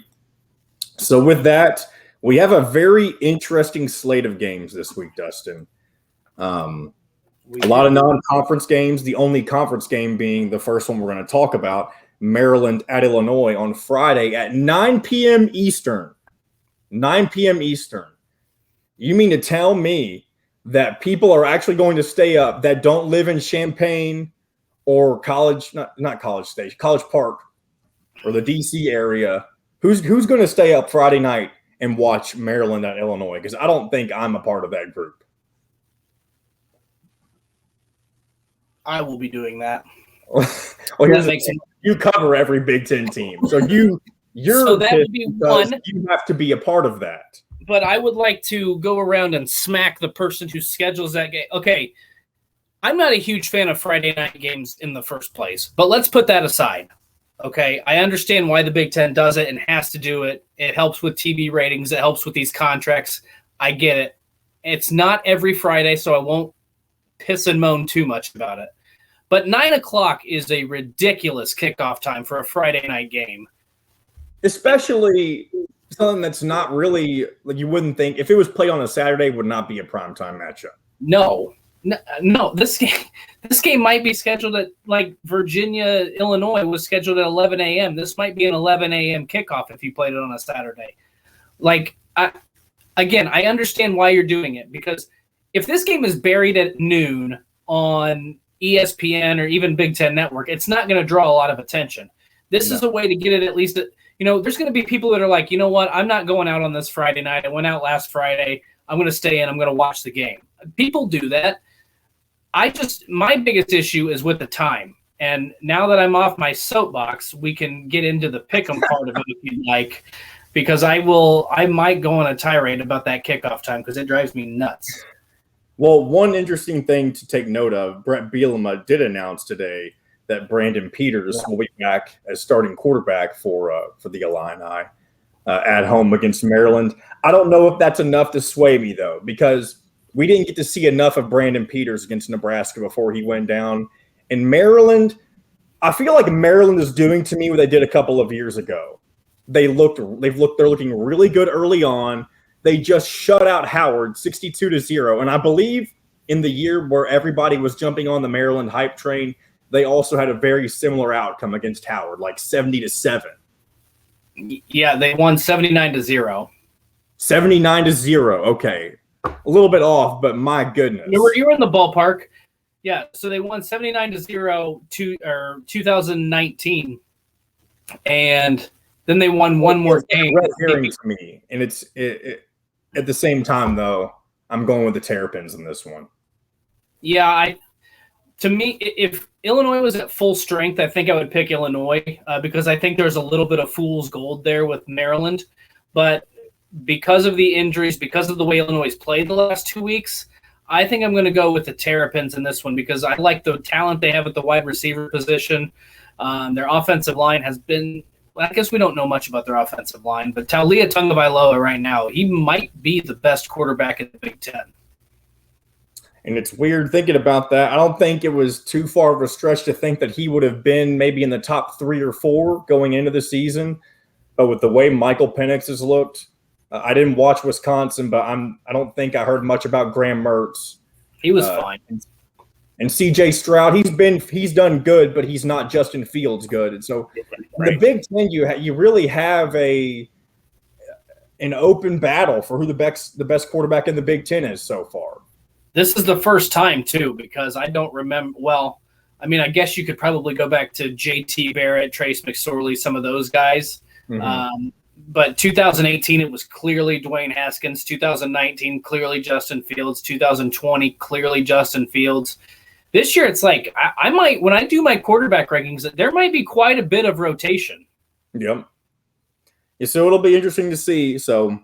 Speaker 2: So with that, we have a very interesting slate of games this week, Dustin. A lot of non-conference games, the only conference game being the first one we're going to talk about, Maryland at Illinois on Friday at 9 p.m. Eastern. 9 p.m. Eastern. You mean to tell me that people are actually going to stay up that don't live in Champaign or College Park or the D.C. area? Who's going to stay up Friday night and watch Maryland at Illinois? Because I don't think I'm a part of that group.
Speaker 3: I will be doing that.
Speaker 2: Well, you cover every Big Ten team, so so that would be one. You have to be a part of that.
Speaker 3: But I would like to go around and smack the person who schedules that game. Okay, I'm not a huge fan of Friday night games in the first place, but let's put that aside. Okay, I understand why the Big Ten does it and has to do it. It helps with TV ratings. It helps with these contracts. I get it. It's not every Friday, so I won't piss and moan too much about it. But 9 o'clock is a ridiculous kickoff time for a Friday night game.
Speaker 2: Especially something that's not really like you wouldn't think if it was played on a Saturday would not be a primetime matchup.
Speaker 3: No. This game might be scheduled at like Virginia, Illinois was scheduled at 11 a.m. This might be an 11 a.m. kickoff if you played it on a Saturday. Like, I understand why you're doing it, because if this game is buried at noon on ESPN or even Big Ten Network, it's not going to draw a lot of attention. This is a way to get it at least. There's going to be people that are like, you know what? I'm not going out on this Friday night. I went out last Friday. I'm going to stay in. I'm going to watch the game. People do that. My biggest issue is with the time. And now that I'm off my soapbox, we can get into the pick'em part of it if you'd like, because I might go on a tirade about that kickoff time because it drives me nuts.
Speaker 2: Well, one interesting thing to take note of, Brett Bielema did announce today that Brandon Peters will be back as starting quarterback for the Illini at home against Maryland. I don't know if that's enough to sway me, though, because we didn't get to see enough of Brandon Peters against Nebraska before he went down. In Maryland, I feel like Maryland is doing to me what they did a couple of years ago. They're looking really good early on. They just shut out Howard 62-0. And I believe in the year where everybody was jumping on the Maryland hype train, they also had a very similar outcome against Howard, like 70-7.
Speaker 3: Yeah, they won 79-0.
Speaker 2: 79-0. Okay. A little bit off, but my goodness.
Speaker 3: You were in the ballpark. Yeah, so they won 79-0 2019. And then they won one more game.
Speaker 2: Red herring to me. And it's at the same time, though, I'm going with the Terrapins in this one.
Speaker 3: Yeah, to me, if Illinois was at full strength, I think I would pick Illinois because I think there's a little bit of fool's gold there with Maryland. But because of the injuries, because of the way Illinois has played the last 2 weeks, I think I'm going to go with the Terrapins in this one because I like the talent they have at the wide receiver position. Their offensive line has been – I guess we don't know much about their offensive line, but Taulia Tagovailoa right now, he might be the best quarterback in the Big Ten.
Speaker 2: And it's weird thinking about that. I don't think it was too far of a stretch to think that he would have been maybe in the top 3 or 4 going into the season. But with the way Michael Penix has looked – I didn't watch Wisconsin, but I don't think I heard much about Graham Mertz.
Speaker 3: He was fine.
Speaker 2: And C.J. Stroud, he's done good, but he's not Justin Fields good. And so
Speaker 3: right.
Speaker 2: The Big Ten, you really have an open battle for who the best quarterback in the Big Ten is so far.
Speaker 3: This is the first time too, because I don't remember. Well, I mean, I guess you could probably go back to J.T. Barrett, Trace McSorley, some of those guys. Mm-hmm. But 2018, it was clearly Dwayne Haskins. 2019, clearly Justin Fields. 2020, clearly Justin Fields. This year, it's like I might, when I do my quarterback rankings, there might be quite a bit of rotation.
Speaker 2: Yep. Yeah, so it'll be interesting to see. So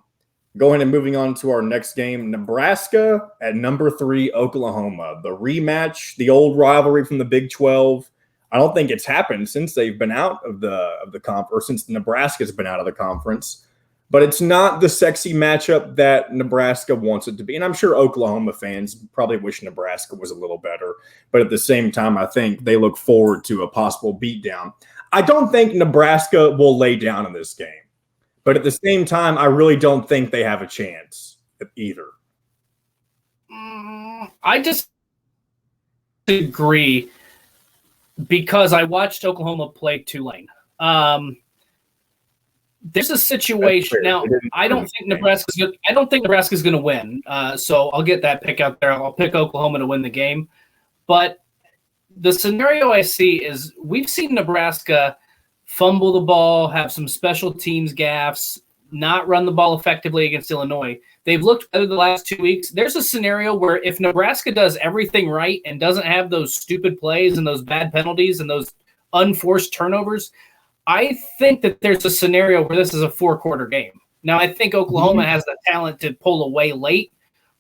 Speaker 2: going and moving on to our next game, Nebraska at number 3, Oklahoma. The rematch, the old rivalry from the Big 12. I don't think it's happened since they've been out of the conference, or since Nebraska's been out of the conference. But it's not the sexy matchup that Nebraska wants it to be. And I'm sure Oklahoma fans probably wish Nebraska was a little better. But at the same time, I think they look forward to a possible beatdown. I don't think Nebraska will lay down in this game. But at the same time, I really don't think they have a chance either.
Speaker 3: I just agree. Because I watched Oklahoma play Tulane. There's a situation now. I don't think Nebraska's going to win. So I'll get that pick out there. I'll pick Oklahoma to win the game. But the scenario I see is we've seen Nebraska fumble the ball, have some special teams gaffes, not run the ball effectively against Illinois. They've looked better the last 2 weeks. There's a scenario where if Nebraska does everything right and doesn't have those stupid plays and those bad penalties and those unforced turnovers, I think that there's a scenario where this is a 4-quarter game. Now, I think Oklahoma has the talent to pull away late,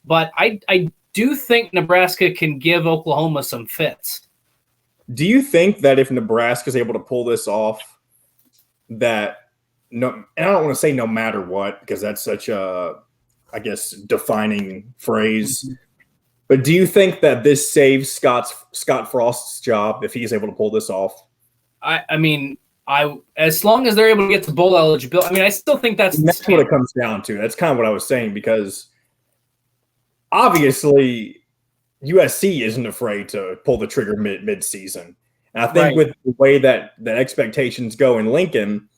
Speaker 3: but I do think Nebraska can give Oklahoma some fits.
Speaker 2: Do you think that if Nebraska is able to pull this off, that no, and I don't want to say no matter what, because that's such a, I guess, defining phrase. But do you think that this saves Scott Frost's job if he's able to pull this off?
Speaker 3: I mean, as long as they're able to get to bowl eligibility, I mean, I still think that's
Speaker 2: what it comes down to. That's kind of what I was saying, because obviously USC isn't afraid to pull the trigger mid-season. And I think with the way that expectations go in Lincoln,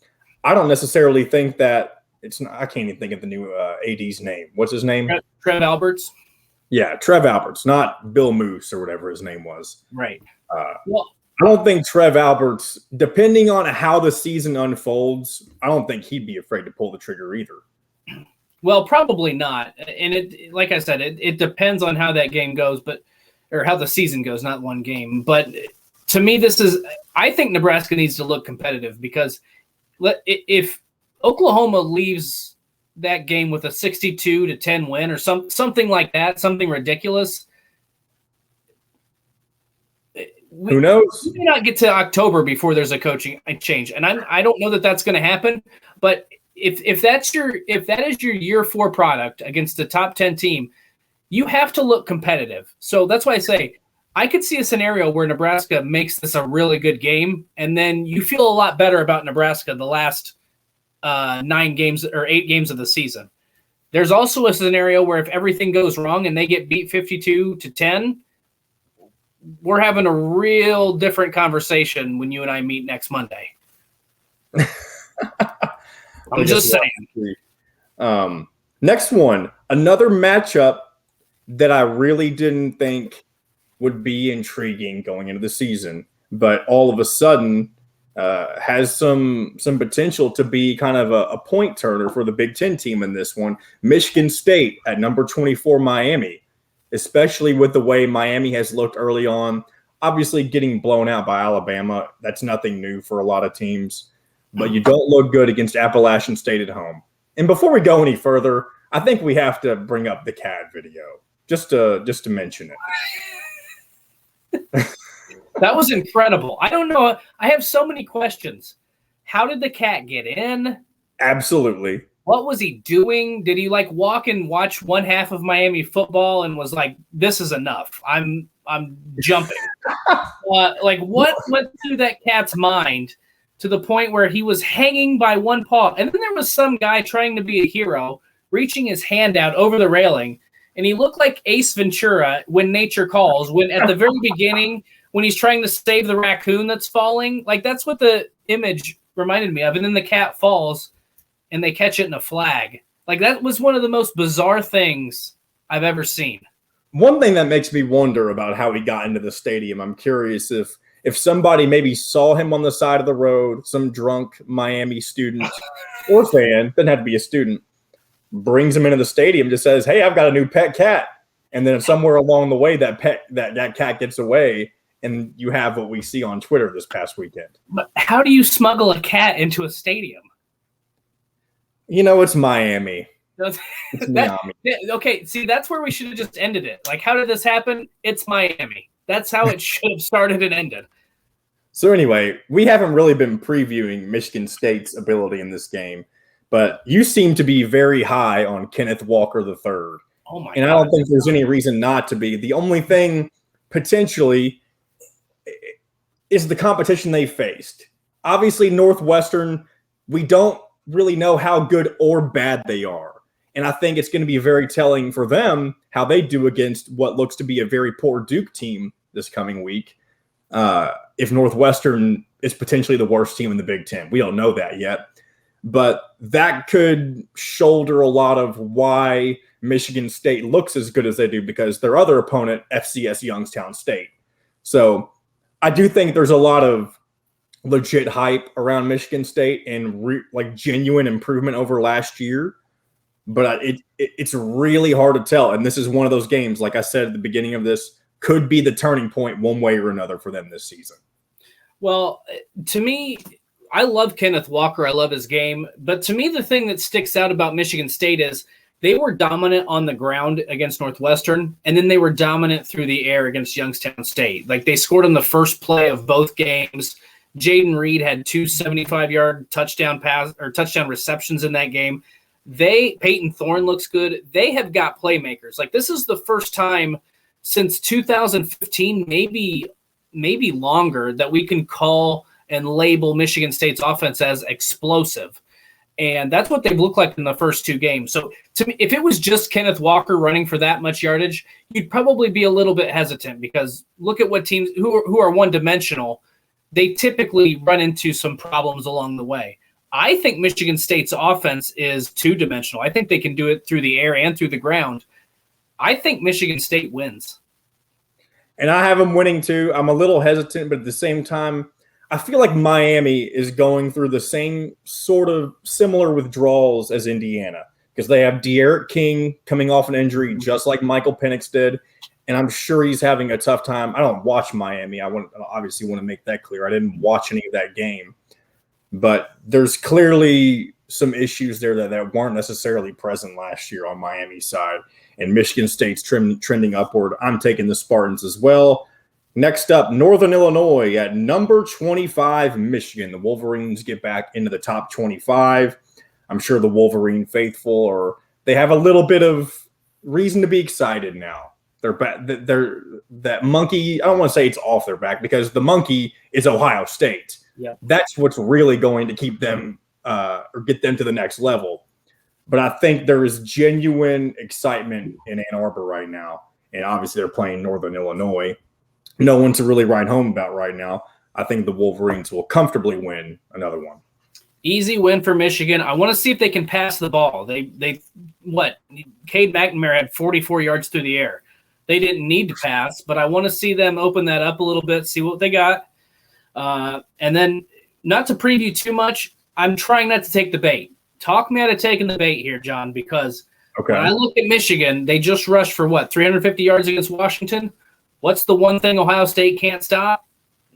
Speaker 2: I don't necessarily think that it's not, I can't even think of the new AD's name. What's his name?
Speaker 3: Trev Alberts.
Speaker 2: Yeah, Trev Alberts, not Bill Moose or whatever his name was.
Speaker 3: Right.
Speaker 2: Well, I don't think Trev Alberts, depending on how the season unfolds, I don't think he'd be afraid to pull the trigger either.
Speaker 3: Well, probably not. And it, like I said, it depends on how that game goes, or how the season goes, not one game. But to me, I think Nebraska needs to look competitive, because if Oklahoma leaves that game with a 62-10 win or something like that, something ridiculous,
Speaker 2: who knows?
Speaker 3: We may not get to October before there's a coaching change, and I don't know that that's going to happen. But if that is your year 4 product against a top 10 team, you have to look competitive. So that's why I say I could see a scenario where Nebraska makes this a really good game, and then you feel a lot better about Nebraska the last 9 games or 8 games of the season. There's also a scenario where if everything goes wrong and they get beat 52-10, we're having a real different conversation when you and I meet next Monday. I'm just saying.
Speaker 2: Next one, another matchup that I really didn't think would be intriguing going into the season, but all of a sudden has some potential to be kind of a point turner for the Big Ten team in this one. Michigan State at number 24, Miami, especially with the way Miami has looked early on. Obviously getting blown out by Alabama, that's nothing new for a lot of teams, but you don't look good against Appalachian State at home. And before we go any further, I think we have to bring up the CAD video just to mention it.
Speaker 3: That was incredible. I don't know. I have so many questions. How did the cat get in?
Speaker 2: Absolutely.
Speaker 3: What was he doing? Did he walk and watch one half of Miami football and was like, "This is enough. I'm jumping." What went through that cat's mind to the point where he was hanging by one paw? And then there was some guy trying to be a hero, reaching his hand out over the railing, and he looked like Ace Ventura when nature calls. When at the very beginning, when he's trying to save the raccoon that's falling, that's what the image reminded me of. And then the cat falls, and they catch it in a flag. That was one of the most bizarre things I've ever seen.
Speaker 2: One thing that makes me wonder about how he got into the stadium, I'm curious if somebody maybe saw him on the side of the road, some drunk Miami student or fan, doesn't have to be a student, brings him into the stadium, just says, "Hey, I've got a new pet cat." And then somewhere along the way, that cat gets away, and you have what we see on Twitter this past weekend.
Speaker 3: But how do you smuggle a cat into a stadium?
Speaker 2: It's Miami. It's Miami.
Speaker 3: Okay, see, that's where we should have just ended it. How did this happen? It's Miami. That's how it should have started and ended.
Speaker 2: So anyway, we haven't really been previewing Michigan State's ability in this game, but you seem to be very high on Kenneth Walker III.
Speaker 3: Oh my!
Speaker 2: And God. I don't think there's any reason not to be. The only thing potentially is the competition they faced. Obviously, Northwestern, we don't really know how good or bad they are. And I think it's going to be very telling for them how they do against what looks to be a very poor Duke team this coming week. If Northwestern is potentially the worst team in the Big Ten. We don't know that yet. But that could shoulder a lot of why Michigan State looks as good as they do, because their other opponent, FCS Youngstown State. So I do think there's a lot of legit hype around Michigan State and genuine improvement over last year, but it's really hard to tell. And this is one of those games, like I said at the beginning of this, could be the turning point one way or another for them this season.
Speaker 3: Well, to me, I love Kenneth Walker. I love his game. But to me, the thing that sticks out about Michigan State is they were dominant on the ground against Northwestern, and then they were dominant through the air against Youngstown State. They scored on the first play of both games. Jaden Reed had 2 75-yard touchdown receptions in that game. Peyton Thorne looks good. They have got playmakers. This is the first time since 2015, maybe longer, that we can call and label Michigan State's offense as explosive. And that's what they've looked like in the first 2 games. So to me, if it was just Kenneth Walker running for that much yardage, you'd probably be a little bit hesitant, because look at what teams who are one-dimensional, they typically run into some problems along the way. I think Michigan State's offense is 2-dimensional. I think they can do it through the air and through the ground. I think Michigan State wins.
Speaker 2: And I have them winning too. I'm a little hesitant, but at the same time, I feel like Miami is going through the same sort of similar withdrawals as Indiana, because they have De'Aaron King coming off an injury just like Michael Penix did, and I'm sure he's having a tough time. I don't watch Miami. I obviously want to make that clear. I didn't watch any of that game, but there's clearly some issues there that weren't necessarily present last year on Miami's side, and Michigan State's trending upward. I'm taking the Spartans as well. Next up, Northern Illinois at number 25, Michigan. The Wolverines get back into the top 25. I'm sure the Wolverine faithful they have a little bit of reason to be excited now. They're back. They're that monkey. I don't want to say it's off their back, because the monkey is Ohio State.
Speaker 3: Yeah,
Speaker 2: that's what's really going to keep them or get them to the next level. But I think there is genuine excitement in Ann Arbor right now, and obviously they're playing Northern Illinois. No one to really write home about right now. I think the Wolverines will comfortably win another one.
Speaker 3: Easy win for Michigan. I want to see if they can pass the ball. They Cade McNamara had 44 yards through the air. They didn't need to pass, but I want to see them open that up a little bit, see what they got. And then, not to preview too much, I'm trying not to take the bait. Talk me out of taking the bait here, John, because when I look at Michigan, they just rushed for 350 yards against Washington? What's the one thing Ohio State can't stop?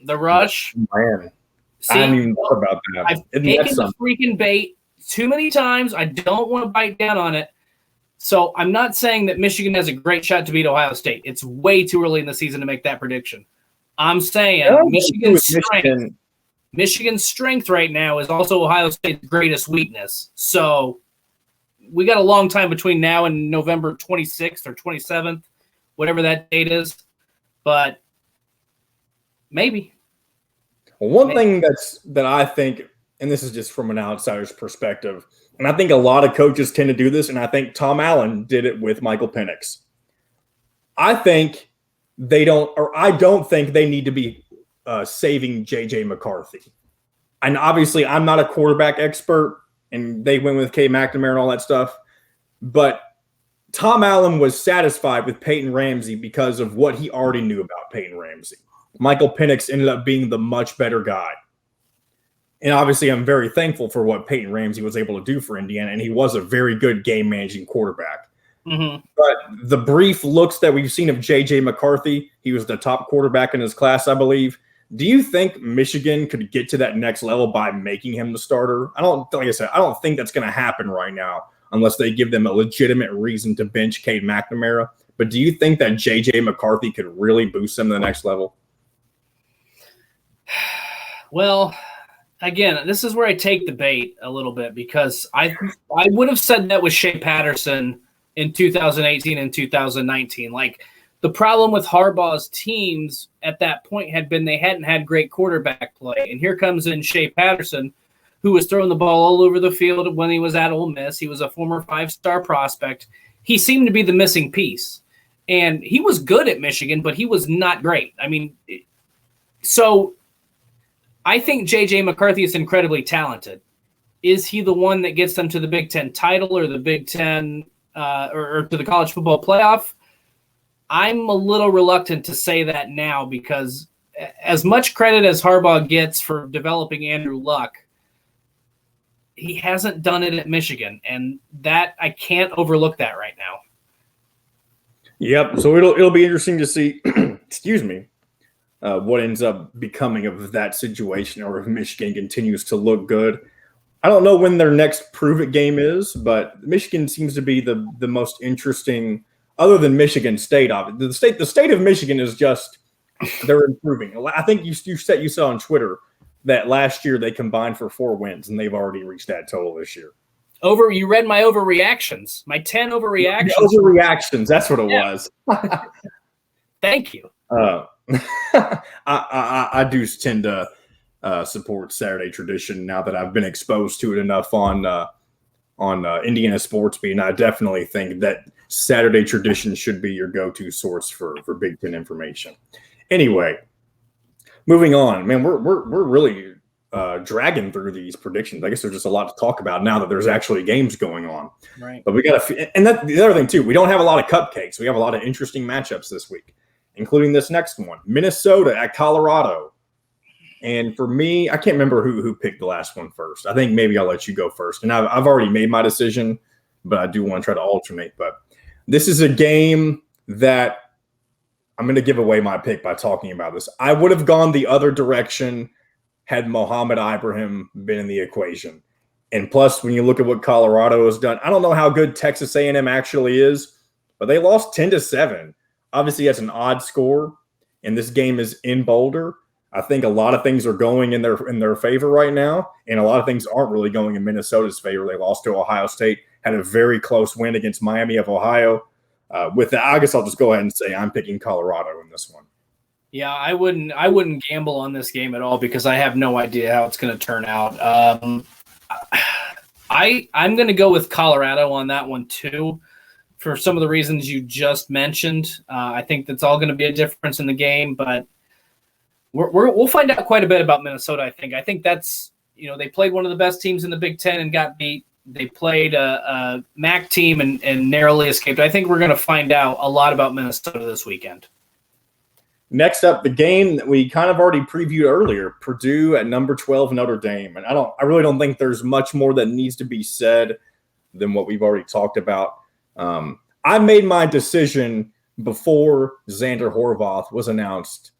Speaker 3: The rush.
Speaker 2: Man, I didn't even thought about that.
Speaker 3: I've taken the freaking bait too many times. I don't want to bite down on it. So I'm not saying that Michigan has a great shot to beat Ohio State. It's way too early in the season to make that prediction. I'm saying Michigan's strength right now is also Ohio State's greatest weakness. So we got a long time between now and November 26th or 27th, whatever that date is. But maybe.
Speaker 2: Well, one thing that I think, and this is just from an outsider's perspective, and I think a lot of coaches tend to do this, and I think Tom Allen did it with Michael Penix. I don't think they need to be saving J.J. McCarthy. And obviously, I'm not a quarterback expert, and they went with Cade McNamara and all that stuff, but Tom Allen was satisfied with Peyton Ramsey because of what he already knew about Peyton Ramsey. Michael Penix ended up being the much better guy. And obviously, I'm very thankful for what Peyton Ramsey was able to do for Indiana, and he was a very good game-managing quarterback.
Speaker 3: Mm-hmm.
Speaker 2: But the brief looks that we've seen of J.J. McCarthy, he was the top quarterback in his class, I believe. Do you think Michigan could get to that next level by making him the starter? I don't think that's going to happen right now, unless they give them a legitimate reason to bench Cade McNamara. But do you think that J.J. McCarthy could really boost them to the next level?
Speaker 3: Well, again, this is where I take the bait a little bit, because I would have said that with Shea Patterson in 2018 and 2019. Like, the problem with Harbaugh's teams at that point had been they hadn't had great quarterback play. And here comes in Shea Patterson, who was throwing the ball all over the field when he was at Ole Miss. He was a former 5-star prospect. He seemed to be the missing piece. And he was good at Michigan, but he was not great. I mean, so I think J.J. McCarthy is incredibly talented. Is he the one that gets them to the Big Ten title or the Big Ten or to the college football playoff? I'm a little reluctant to say that now, because as much credit as Harbaugh gets for developing Andrew Luck, he hasn't done it at Michigan, and that I can't overlook that right now.
Speaker 2: Yep. So it'll be interesting to see. Excuse me. What ends up becoming of that situation, or if Michigan continues to look good. I don't know when their next prove-it game is, but Michigan seems to be the most interesting, other than Michigan State. The state of Michigan is just, they're improving. I think you saw on Twitter that last year they combined for 4 wins, and they've already reached that total this year.
Speaker 3: You read my overreactions, my 10 overreactions.
Speaker 2: Overreactions, that's what it was.
Speaker 3: Thank you.
Speaker 2: I do tend to support Saturday tradition now that I've been exposed to it enough on Indiana Sports Beat. I definitely think that Saturday tradition should be your go-to source for Big Ten information. Anyway, moving on, man, we're really dragging through these predictions. I guess there's just a lot to talk about now that there's actually games going on.
Speaker 3: Right.
Speaker 2: But we got and that the other thing too, we don't have a lot of cupcakes. We have a lot of interesting matchups this week, including this next one, Minnesota at Colorado. And for me, I can't remember who picked the last one first. I think maybe I'll let you go first. And I've already made my decision, but I do want to try to alternate. But this is a game that I'm going to give away my pick by talking about this. I would have gone the other direction had Mohamed Ibrahim been in the equation. And plus, when you look at what Colorado has done, I don't know how good Texas A&M actually is, but they lost 10-7. Obviously, that's an odd score, and this game is in Boulder. I think a lot of things are going in their favor right now, and a lot of things aren't really going in Minnesota's favor. They lost to Ohio State, had a very close win against Miami of Ohio. With that, I guess I'll just go ahead and say I'm picking Colorado in this one.
Speaker 3: Yeah, I wouldn't gamble on this game at all because I have no idea how it's going to turn out. I'm going to go with Colorado on that one too, for some of the reasons you just mentioned. I think that's all going to be a difference in the game, but we'll find out quite a bit about Minnesota. I think that's, they played one of the best teams in the Big Ten and got beat. They played a MAC team and narrowly escaped. I think we're going to find out a lot about Minnesota this weekend.
Speaker 2: Next up, the game that we kind of already previewed earlier, Purdue at number 12, Notre Dame. And I really don't think there's much more that needs to be said than what we've already talked about. I made my decision before Xander Horvath was announced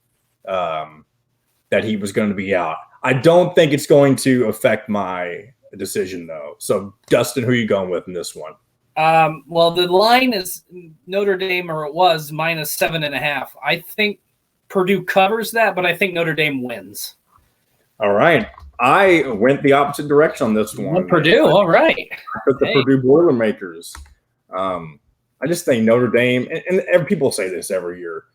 Speaker 2: that he was going to be out. I don't think it's going to affect my decision, though. So, Dustin, who are you going with in this one?
Speaker 3: Well, the line is Notre Dame, or it was, minus 7.5. I think Purdue covers that, but I think Notre Dame wins.
Speaker 2: All right. I went the opposite direction on this one.
Speaker 3: Purdue, all right.
Speaker 2: I put the Purdue Boilermakers. I just think Notre Dame, and people say this every year,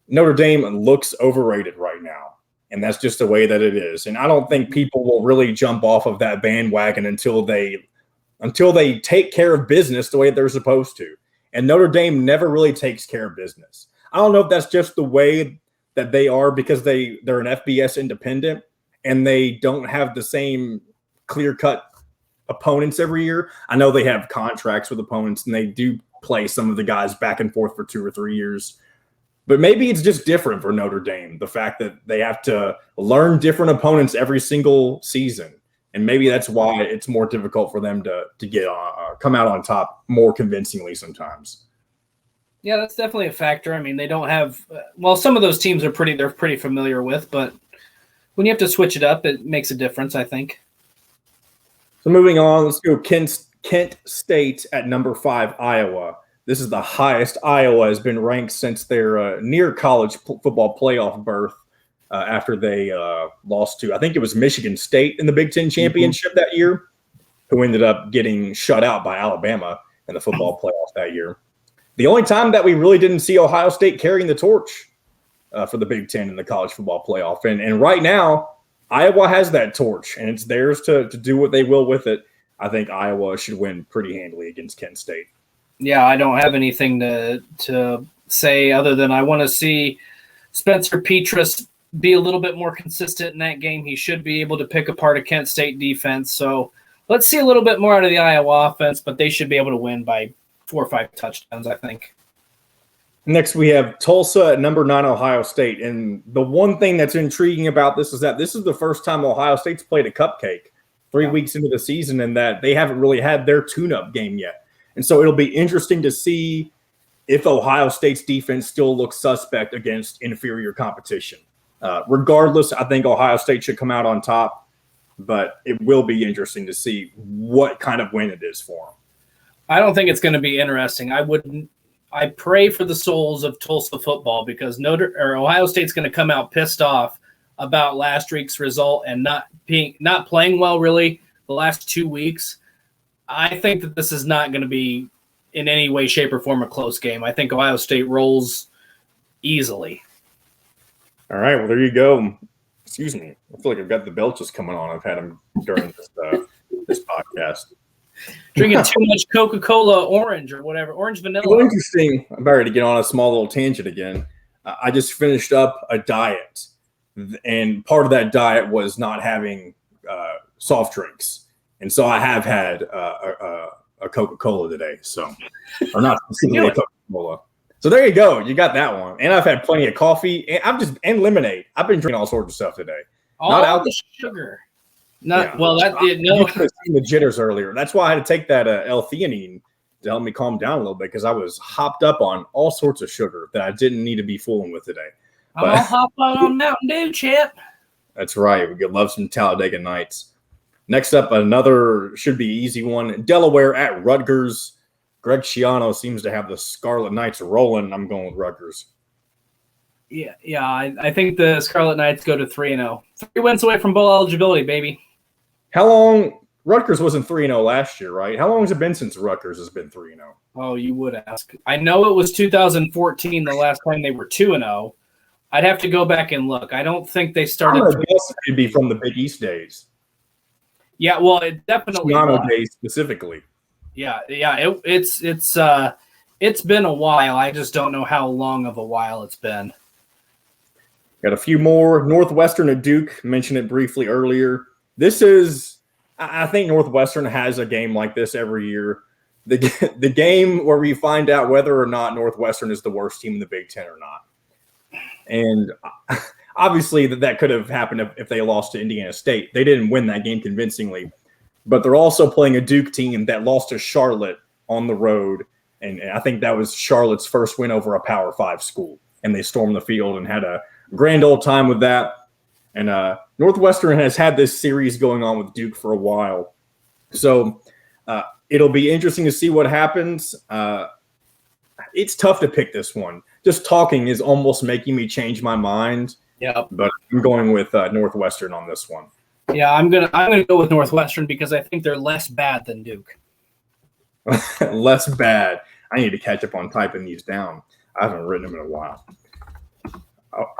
Speaker 2: Notre Dame looks overrated right now, and that's just the way that it is. And I don't think people will really jump off of that bandwagon until they take care of business the way they're supposed to. And Notre Dame never really takes care of business. I don't know if that's just the way that they are because they're an FBS independent and they don't have the same clear-cut opponents every year. I know they have contracts with opponents and they do play some of the guys back and forth for 2 or 3 years. But maybe it's just different for Notre Dame, the fact that they have to learn different opponents every single season. And maybe that's why it's more difficult for them to come out on top more convincingly sometimes.
Speaker 3: Yeah, that's definitely a factor. I mean, they don't have some of those teams they're pretty familiar with, but when you have to switch it up, it makes a difference, I think.
Speaker 2: So moving on, let's go Kent State at number 5, Iowa. This is the highest Iowa has been ranked since their near college football playoff berth. After they lost to, I think it was Michigan State in the Big Ten championship that year, who ended up getting shut out by Alabama in the football playoff that year. The only time that we really didn't see Ohio State carrying the torch for the Big Ten in the college football playoff. And right now, Iowa has that torch, and it's theirs to do what they will with it. I think Iowa should win pretty handily against Kent State.
Speaker 3: Yeah, I don't have anything to say other than I want to see Spencer Petras be a little bit more consistent in that game. He should be able to pick apart a Kent State defense. So let's see a little bit more out of the Iowa offense, but they should be able to win by 4 or 5 touchdowns, I think.
Speaker 2: Next, we have Tulsa at number 9, Ohio State. And the one thing that's intriguing about this is that this is the first time Ohio State's played a cupcake 3 weeks into the season, and that they haven't really had their tune-up game yet. And so it'll be interesting to see if Ohio State's defense still looks suspect against inferior competition. Regardless, I think Ohio State should come out on top, but it will be interesting to see what kind of win it is for them.
Speaker 3: I don't think it's going to be interesting. I pray for the souls of Tulsa football because Ohio State's going to come out pissed off about last week's result and not playing well really the last 2 weeks. I think that this is not going to be in any way, shape, or form a close game. I think Ohio State rolls easily.
Speaker 2: All right, well, there you go. Excuse me. I feel like I've got the belches coming on. I've had them during this podcast.
Speaker 3: Drinking too much Coca-Cola orange or whatever, orange vanilla.
Speaker 2: Well, interesting. I'm ready to get on a small little tangent again. I just finished up a diet, and part of that diet was not having soft drinks, and so I have had a Coca-Cola today. So, or not specifically a Coca-Cola. So there you go. You got that one. And I've had plenty of coffee, and lemonade. I've been drinking all sorts of stuff today.
Speaker 3: All the sugar. Well, that did no.
Speaker 2: You could have seen the jitters earlier. That's why I had to take that L-theanine to help me calm down a little bit, because I was hopped up on all sorts of sugar that I didn't need to be fooling with today.
Speaker 3: I'm all hopped on Mountain Dew, Chip.
Speaker 2: That's right. We could love some Talladega Nights. Next up, another should be easy one. Delaware at Rutgers. Greg Schiano seems to have the Scarlet Knights rolling. I'm going with Rutgers.
Speaker 3: Yeah. I think the Scarlet Knights go to 3-0. 3 wins away from bowl eligibility, baby.
Speaker 2: How long? Rutgers wasn't 3-0 last year, right? How long has it been since Rutgers has been 3-0?
Speaker 3: Oh, you would ask. I know it was 2014 the last time they were 2-0. I'd have to go back and look. I don't think they started.
Speaker 2: I guess it could be from the Big East days.
Speaker 3: Yeah, well, it definitely
Speaker 2: Schiano days specifically.
Speaker 3: Yeah. It's been a while. I just don't know how long of a while it's been.
Speaker 2: Got a few more. Northwestern at Duke. Mentioned it briefly earlier. I think Northwestern has a game like this every year. The game where we find out whether or not Northwestern is the worst team in the Big Ten or not. And obviously that could have happened if they lost to Indiana State. They didn't win that game convincingly. But they're also playing a Duke team that lost to Charlotte on the road. And I think that was Charlotte's first win over a Power 5 school. And they stormed the field and had a grand old time with that. And Northwestern has had this series going on with Duke for a while. So it'll be interesting to see what happens. It's tough to pick this one. Just talking is almost making me change my mind.
Speaker 3: Yeah.
Speaker 2: But I'm going with Northwestern on this one.
Speaker 3: Yeah, I'm gonna go with Northwestern because I think they're less bad than Duke.
Speaker 2: Less bad. I need to catch up on typing these down. I haven't written them in a while.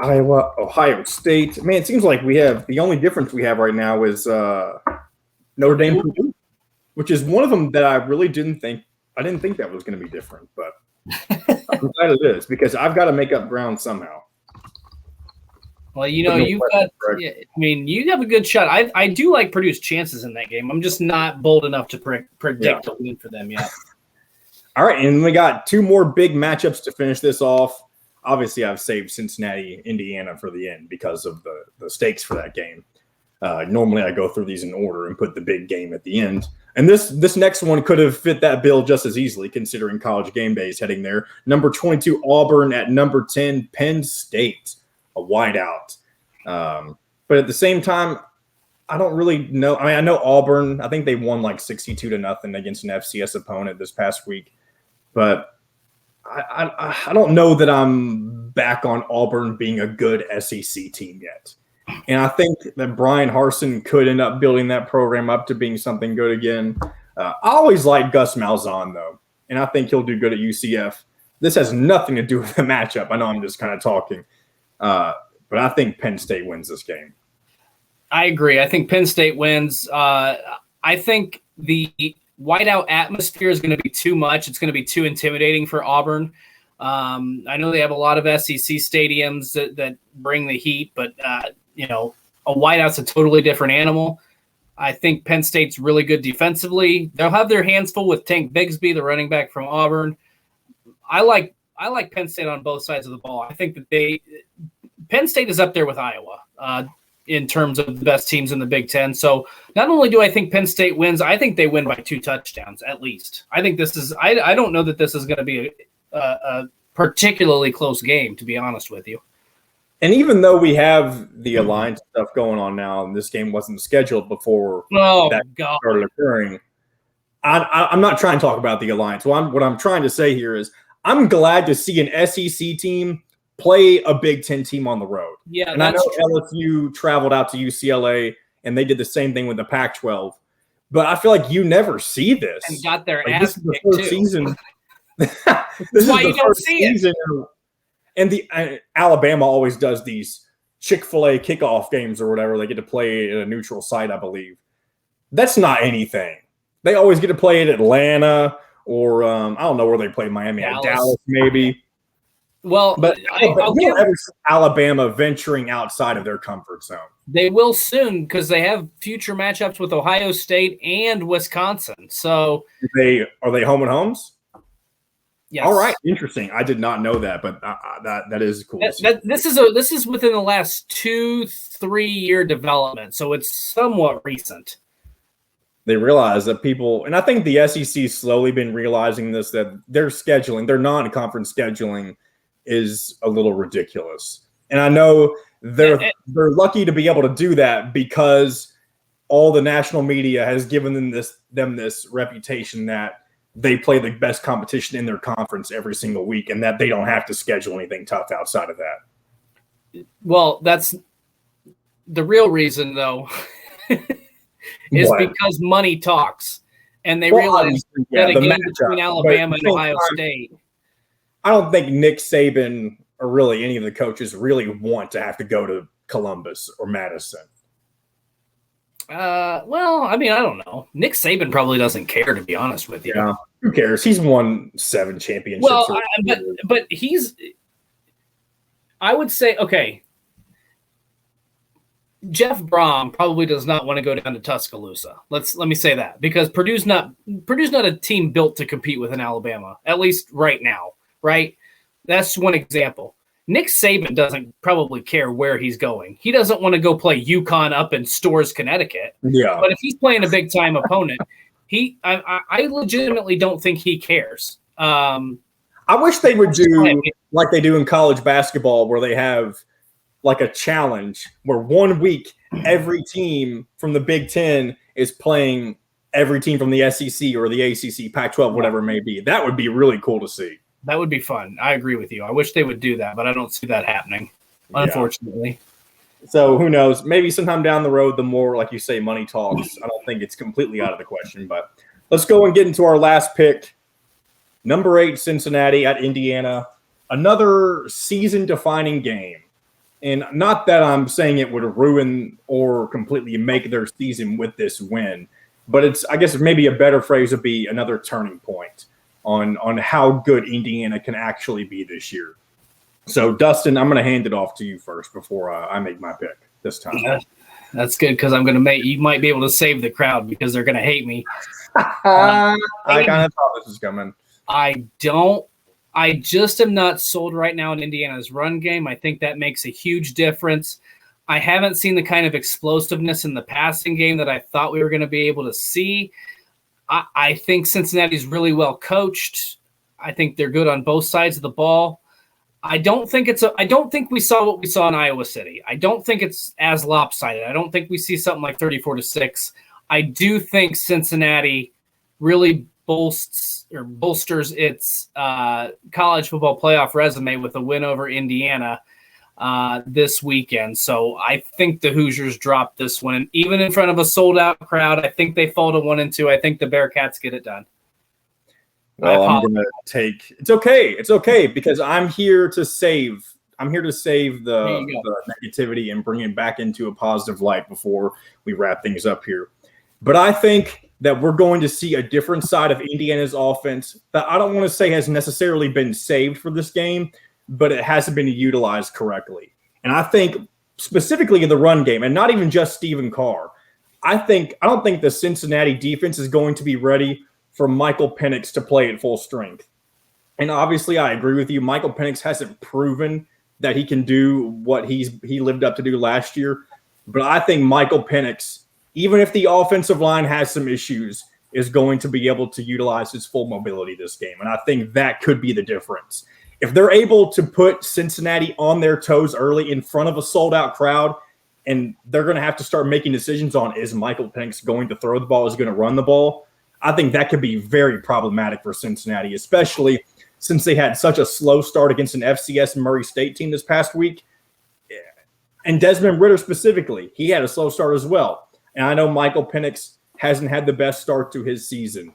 Speaker 2: Iowa, Ohio State. Man, it seems like the only difference we have right now is Notre Dame, Purdue, which is one of them that I really didn't think that was going to be different, but I'm glad it is because I've got to make up ground somehow.
Speaker 3: Well, you have a good shot. I do like Purdue's chances in that game. I'm just not bold enough to predict a win for them yet.
Speaker 2: All right, and we got two more big matchups to finish this off. Obviously, I've saved Cincinnati, Indiana for the end because of the stakes for that game. Normally, I go through these in order and put the big game at the end. And this next one could have fit that bill just as easily, considering College Game Day is heading there. Number 22, Auburn at number 10, Penn State, a wideout. But at the same time, I don't really know. I mean, I know Auburn. I think they won like 62-0 against an FCS opponent this past week. But I don't know that I'm back on Auburn being a good SEC team yet. And I think that Brian Harsin could end up building that program up to being something good again. I always like Gus Malzahn, though, and I think he'll do good at UCF. This has nothing to do with the matchup. I know I'm just kind of talking. But I think Penn State wins this game.
Speaker 3: I agree. I think Penn State wins. I think the whiteout atmosphere is going to be too much. It's going to be too intimidating for Auburn. I know they have a lot of SEC stadiums that bring the heat, but a whiteout's a totally different animal. I think Penn State's really good defensively. They'll have their hands full with Tank Bigsby, the running back from Auburn. I like Penn State on both sides of the ball. I think that Penn State is up there with Iowa in terms of the best teams in the Big Ten. So not only do I think Penn State wins, I think they win by 2 touchdowns at least. I think this is I don't know that this is going to be a particularly close game, to be honest with you.
Speaker 2: And even though we have the alliance stuff going on now, and this game wasn't scheduled before started occurring, I'm not trying to talk about the alliance. What I'm trying to say here is I'm glad to see an SEC team play a Big Ten team on the road.
Speaker 3: Yeah,
Speaker 2: and I know LSU traveled out to UCLA, and they did the same thing with the Pac-12. But I feel like you never see this.
Speaker 3: And got their
Speaker 2: This
Speaker 3: ass
Speaker 2: is the
Speaker 3: kicked
Speaker 2: first
Speaker 3: too.
Speaker 2: season.
Speaker 3: That's why you don't see it.
Speaker 2: And the Alabama always does these Chick-fil-A kickoff games or whatever. They get to play at a neutral site, I believe. That's not anything. They always get to play at Atlanta or I don't know where they play Miami. Dallas maybe.
Speaker 3: Well,
Speaker 2: but I'll ever see Alabama venturing outside of their comfort zone.
Speaker 3: They will soon because they have future matchups with Ohio State and Wisconsin. So
Speaker 2: are they home and homes?
Speaker 3: Yes.
Speaker 2: All right, interesting. I did not know that, but that is cool.
Speaker 3: This is within the last 2-3 year development, so it's somewhat recent.
Speaker 2: They realize that people, and I think the SEC slowly been realizing this, that their scheduling, their non-conference scheduling, is a little ridiculous. And I know they're lucky to be able to do that because all the national media has given them this reputation that they play the best competition in their conference every single week and that they don't have to schedule anything tough outside of that.
Speaker 3: Well, that's the real reason, though, is because money talks. And they realize that a game between Alabama and Ohio State.
Speaker 2: I don't think Nick Saban or really any of the coaches really want to have to go to Columbus or Madison.
Speaker 3: Well, I mean, I don't know. Nick Saban probably doesn't care, to be honest with you.
Speaker 2: Yeah, who cares? He's won 7 championships.
Speaker 3: Well, but I would say, okay, Jeff Brom probably does not want to go down to Tuscaloosa. Let me say that, because Purdue's not a team built to compete with an Alabama, at least right now, right? That's one example. Nick Saban doesn't probably care where he's going. He doesn't want to go play UConn up in Storrs, Connecticut.
Speaker 2: Yeah.
Speaker 3: But if he's playing a big time opponent, I legitimately don't think he cares.
Speaker 2: I wish they would do like they do in college basketball, where they have like a challenge where 1 week every team from the Big Ten is playing every team from the SEC or the ACC, Pac-12, whatever it may be. That would be really cool to see.
Speaker 3: That would be fun. I agree with you. I wish they would do that, but I don't see that happening, unfortunately.
Speaker 2: So who knows? Maybe sometime down the road, the more, like you say, money talks. I don't think it's completely out of the question, but let's go and get into our last pick. Number 8, Cincinnati at Indiana. Another season-defining game. And not that I'm saying it would ruin or completely make their season with this win, but it's, I guess maybe a better phrase would be another turning point on how good Indiana can actually be this year. So, Dustin, I'm going to hand it off to you first before I make my pick this time.
Speaker 3: Yeah, that's good, because you might be able to save the crowd because they're going to hate me.
Speaker 2: I kind of thought this was coming.
Speaker 3: I just am not sold right now in Indiana's run game. I think that makes a huge difference. I haven't seen the kind of explosiveness in the passing game that I thought we were going to be able to see. I think Cincinnati's really well coached. I think they're good on both sides of the ball. I don't think we saw what we saw in Iowa City. I don't think it's as lopsided. I don't think we see something like 34-6. I do think Cincinnati really bolsters its college football playoff resume with a win over Indiana this weekend. So I think the Hoosiers drop this one. And even in front of a sold-out crowd, I think they fall to 1-2. I think the Bearcats get it done.
Speaker 2: Well, I'm going to take – it's okay. It's okay, because I'm here to save the negativity and bring it back into a positive light before we wrap things up here. But I think that we're going to see a different side of Indiana's offense that I don't want to say has necessarily been saved for this game, but it hasn't been utilized correctly. And I think specifically in the run game, and not even just Stephen Carr, I don't think the Cincinnati defense is going to be ready for Michael Penix to play at full strength. And obviously I agree with you. Michael Penix hasn't proven that he can do what he lived up to do last year. But I think Michael Penix, even if the offensive line has some issues, is going to be able to utilize his full mobility this game. And I think that could be the difference. If they're able to put Cincinnati on their toes early in front of a sold-out crowd, and they're going to have to start making decisions on, is Michael Penix going to throw the ball, is going to run the ball, I think that could be very problematic for Cincinnati, especially since they had such a slow start against an FCS Murray State team this past week. And Desmond Ridder specifically, he had a slow start as well. And I know Michael Penix hasn't had the best start to his season,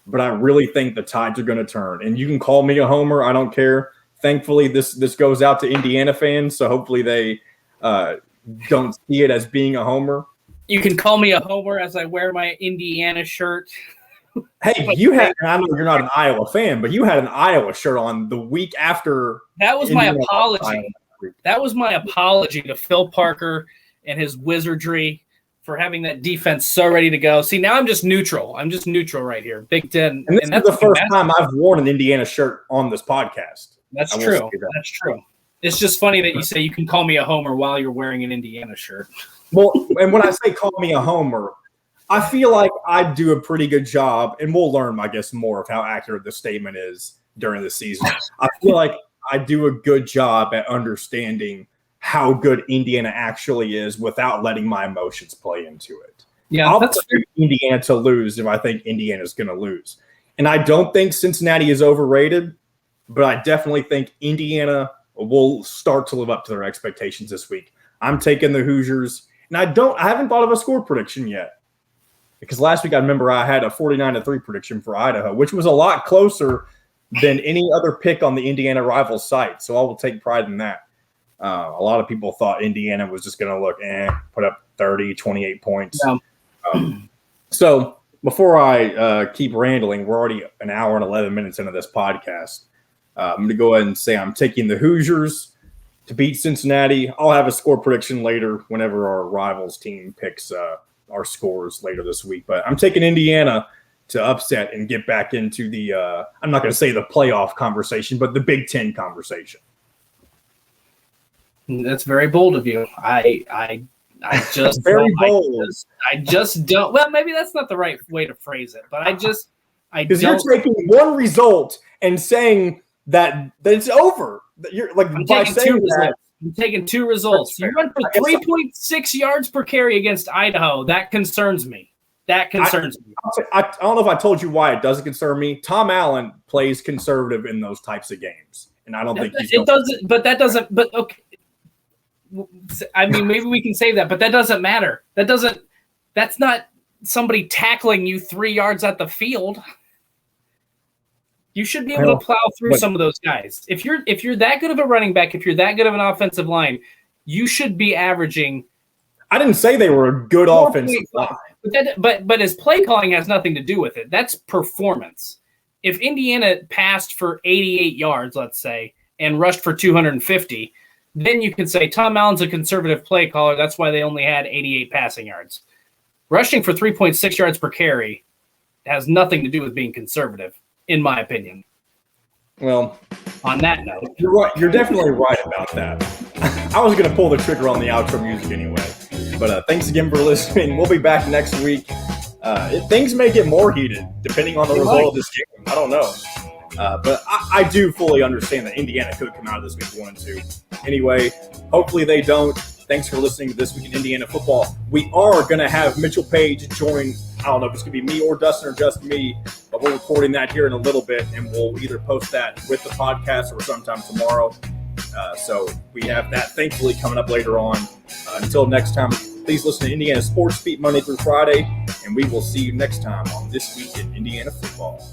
Speaker 2: but I really think the tides are going to turn. And you can call me a homer. I don't care. Thankfully, this goes out to Indiana fans, so hopefully they don't see it as being a homer.
Speaker 3: You can call me a homer as I wear my Indiana shirt.
Speaker 2: Hey, I know you're not an Iowa fan, but you had an Iowa shirt on the week after.
Speaker 3: That was my apology. That was my apology to Phil Parker and his wizardry for having that defense so ready to go. See, now I'm just neutral. I'm just neutral right here. Big Ten.
Speaker 2: And this is the first time I've worn an Indiana shirt on this podcast.
Speaker 3: That's true. That's true. It's just funny that you say you can call me a homer while you're wearing an Indiana shirt.
Speaker 2: Well, and when I say call me a homer, I feel like I do a pretty good job, and we'll learn, I guess, more of how accurate the statement is during the season. I feel like I do a good job at understanding how good Indiana actually is without letting my emotions play into it.
Speaker 3: Yeah,
Speaker 2: I'll pick Indiana to lose if I think Indiana's going to lose. And I don't think Cincinnati is overrated, but I definitely think Indiana will start to live up to their expectations this week. I'm taking the Hoosiers, and I haven't thought of a score prediction yet. Because last week I remember I had a 49-3 prediction for Idaho, which was a lot closer than any other pick on the Indiana Rivals site. So I will take pride in that. A lot of people thought Indiana was just going to look, put up 30, 28 points. Yeah. So before I keep rambling, we're already an hour and 11 minutes into this podcast. I'm going to go ahead and say I'm taking the Hoosiers to beat Cincinnati. I'll have a score prediction later whenever our Rivals team picks our scores later this week. But I'm taking Indiana to upset and get back into the I'm not going to say the playoff conversation, but the Big Ten conversation.
Speaker 3: That's very bold of you. I just
Speaker 2: very bold.
Speaker 3: I just don't. Well, maybe that's not the right way to phrase it, but
Speaker 2: because you're taking one result and saying that it's over. You're like by saying that.
Speaker 3: I'm taking two results. You run for 3.6 yards per carry against Idaho. That concerns me. I don't know if I told you why it doesn't concern me. Tom Allen plays conservative in those types of games, and I don't think it doesn't. But that doesn't. But okay. I mean, maybe we can save that, but that doesn't matter. That's not somebody tackling you 3 yards at the field. You should be able to plow through some of those guys. If you're that good of a running back, if you're that good of an offensive line, you should be averaging.
Speaker 2: I didn't say they were a good offensive line.
Speaker 3: But his play calling has nothing to do with it. That's performance. If Indiana passed for 88 yards, let's say, and rushed for 250, then you can say Tom Allen's a conservative play caller. That's why they only had 88 passing yards. Rushing for 3.6 yards per carry has nothing to do with being conservative, in my opinion.
Speaker 2: Well,
Speaker 3: on that note,
Speaker 2: you're right. You're definitely right about that. I was going to pull the trigger on the outro music anyway. But thanks again for listening. We'll be back next week. Things may get more heated depending on the result of this game. I don't know. But I do fully understand that Indiana could come out of this week 1-2. Anyway, hopefully they don't. Thanks for listening to This Week in Indiana Football. We are going to have Mitchell Page join. I don't know if it's going to be me or Dustin or just me, but we're recording that here in a little bit, and we'll either post that with the podcast or sometime tomorrow. So we have that thankfully coming up later on. Until next time, please listen to Indiana Sports Beat Monday through Friday, and we will see you next time on This Week in Indiana Football.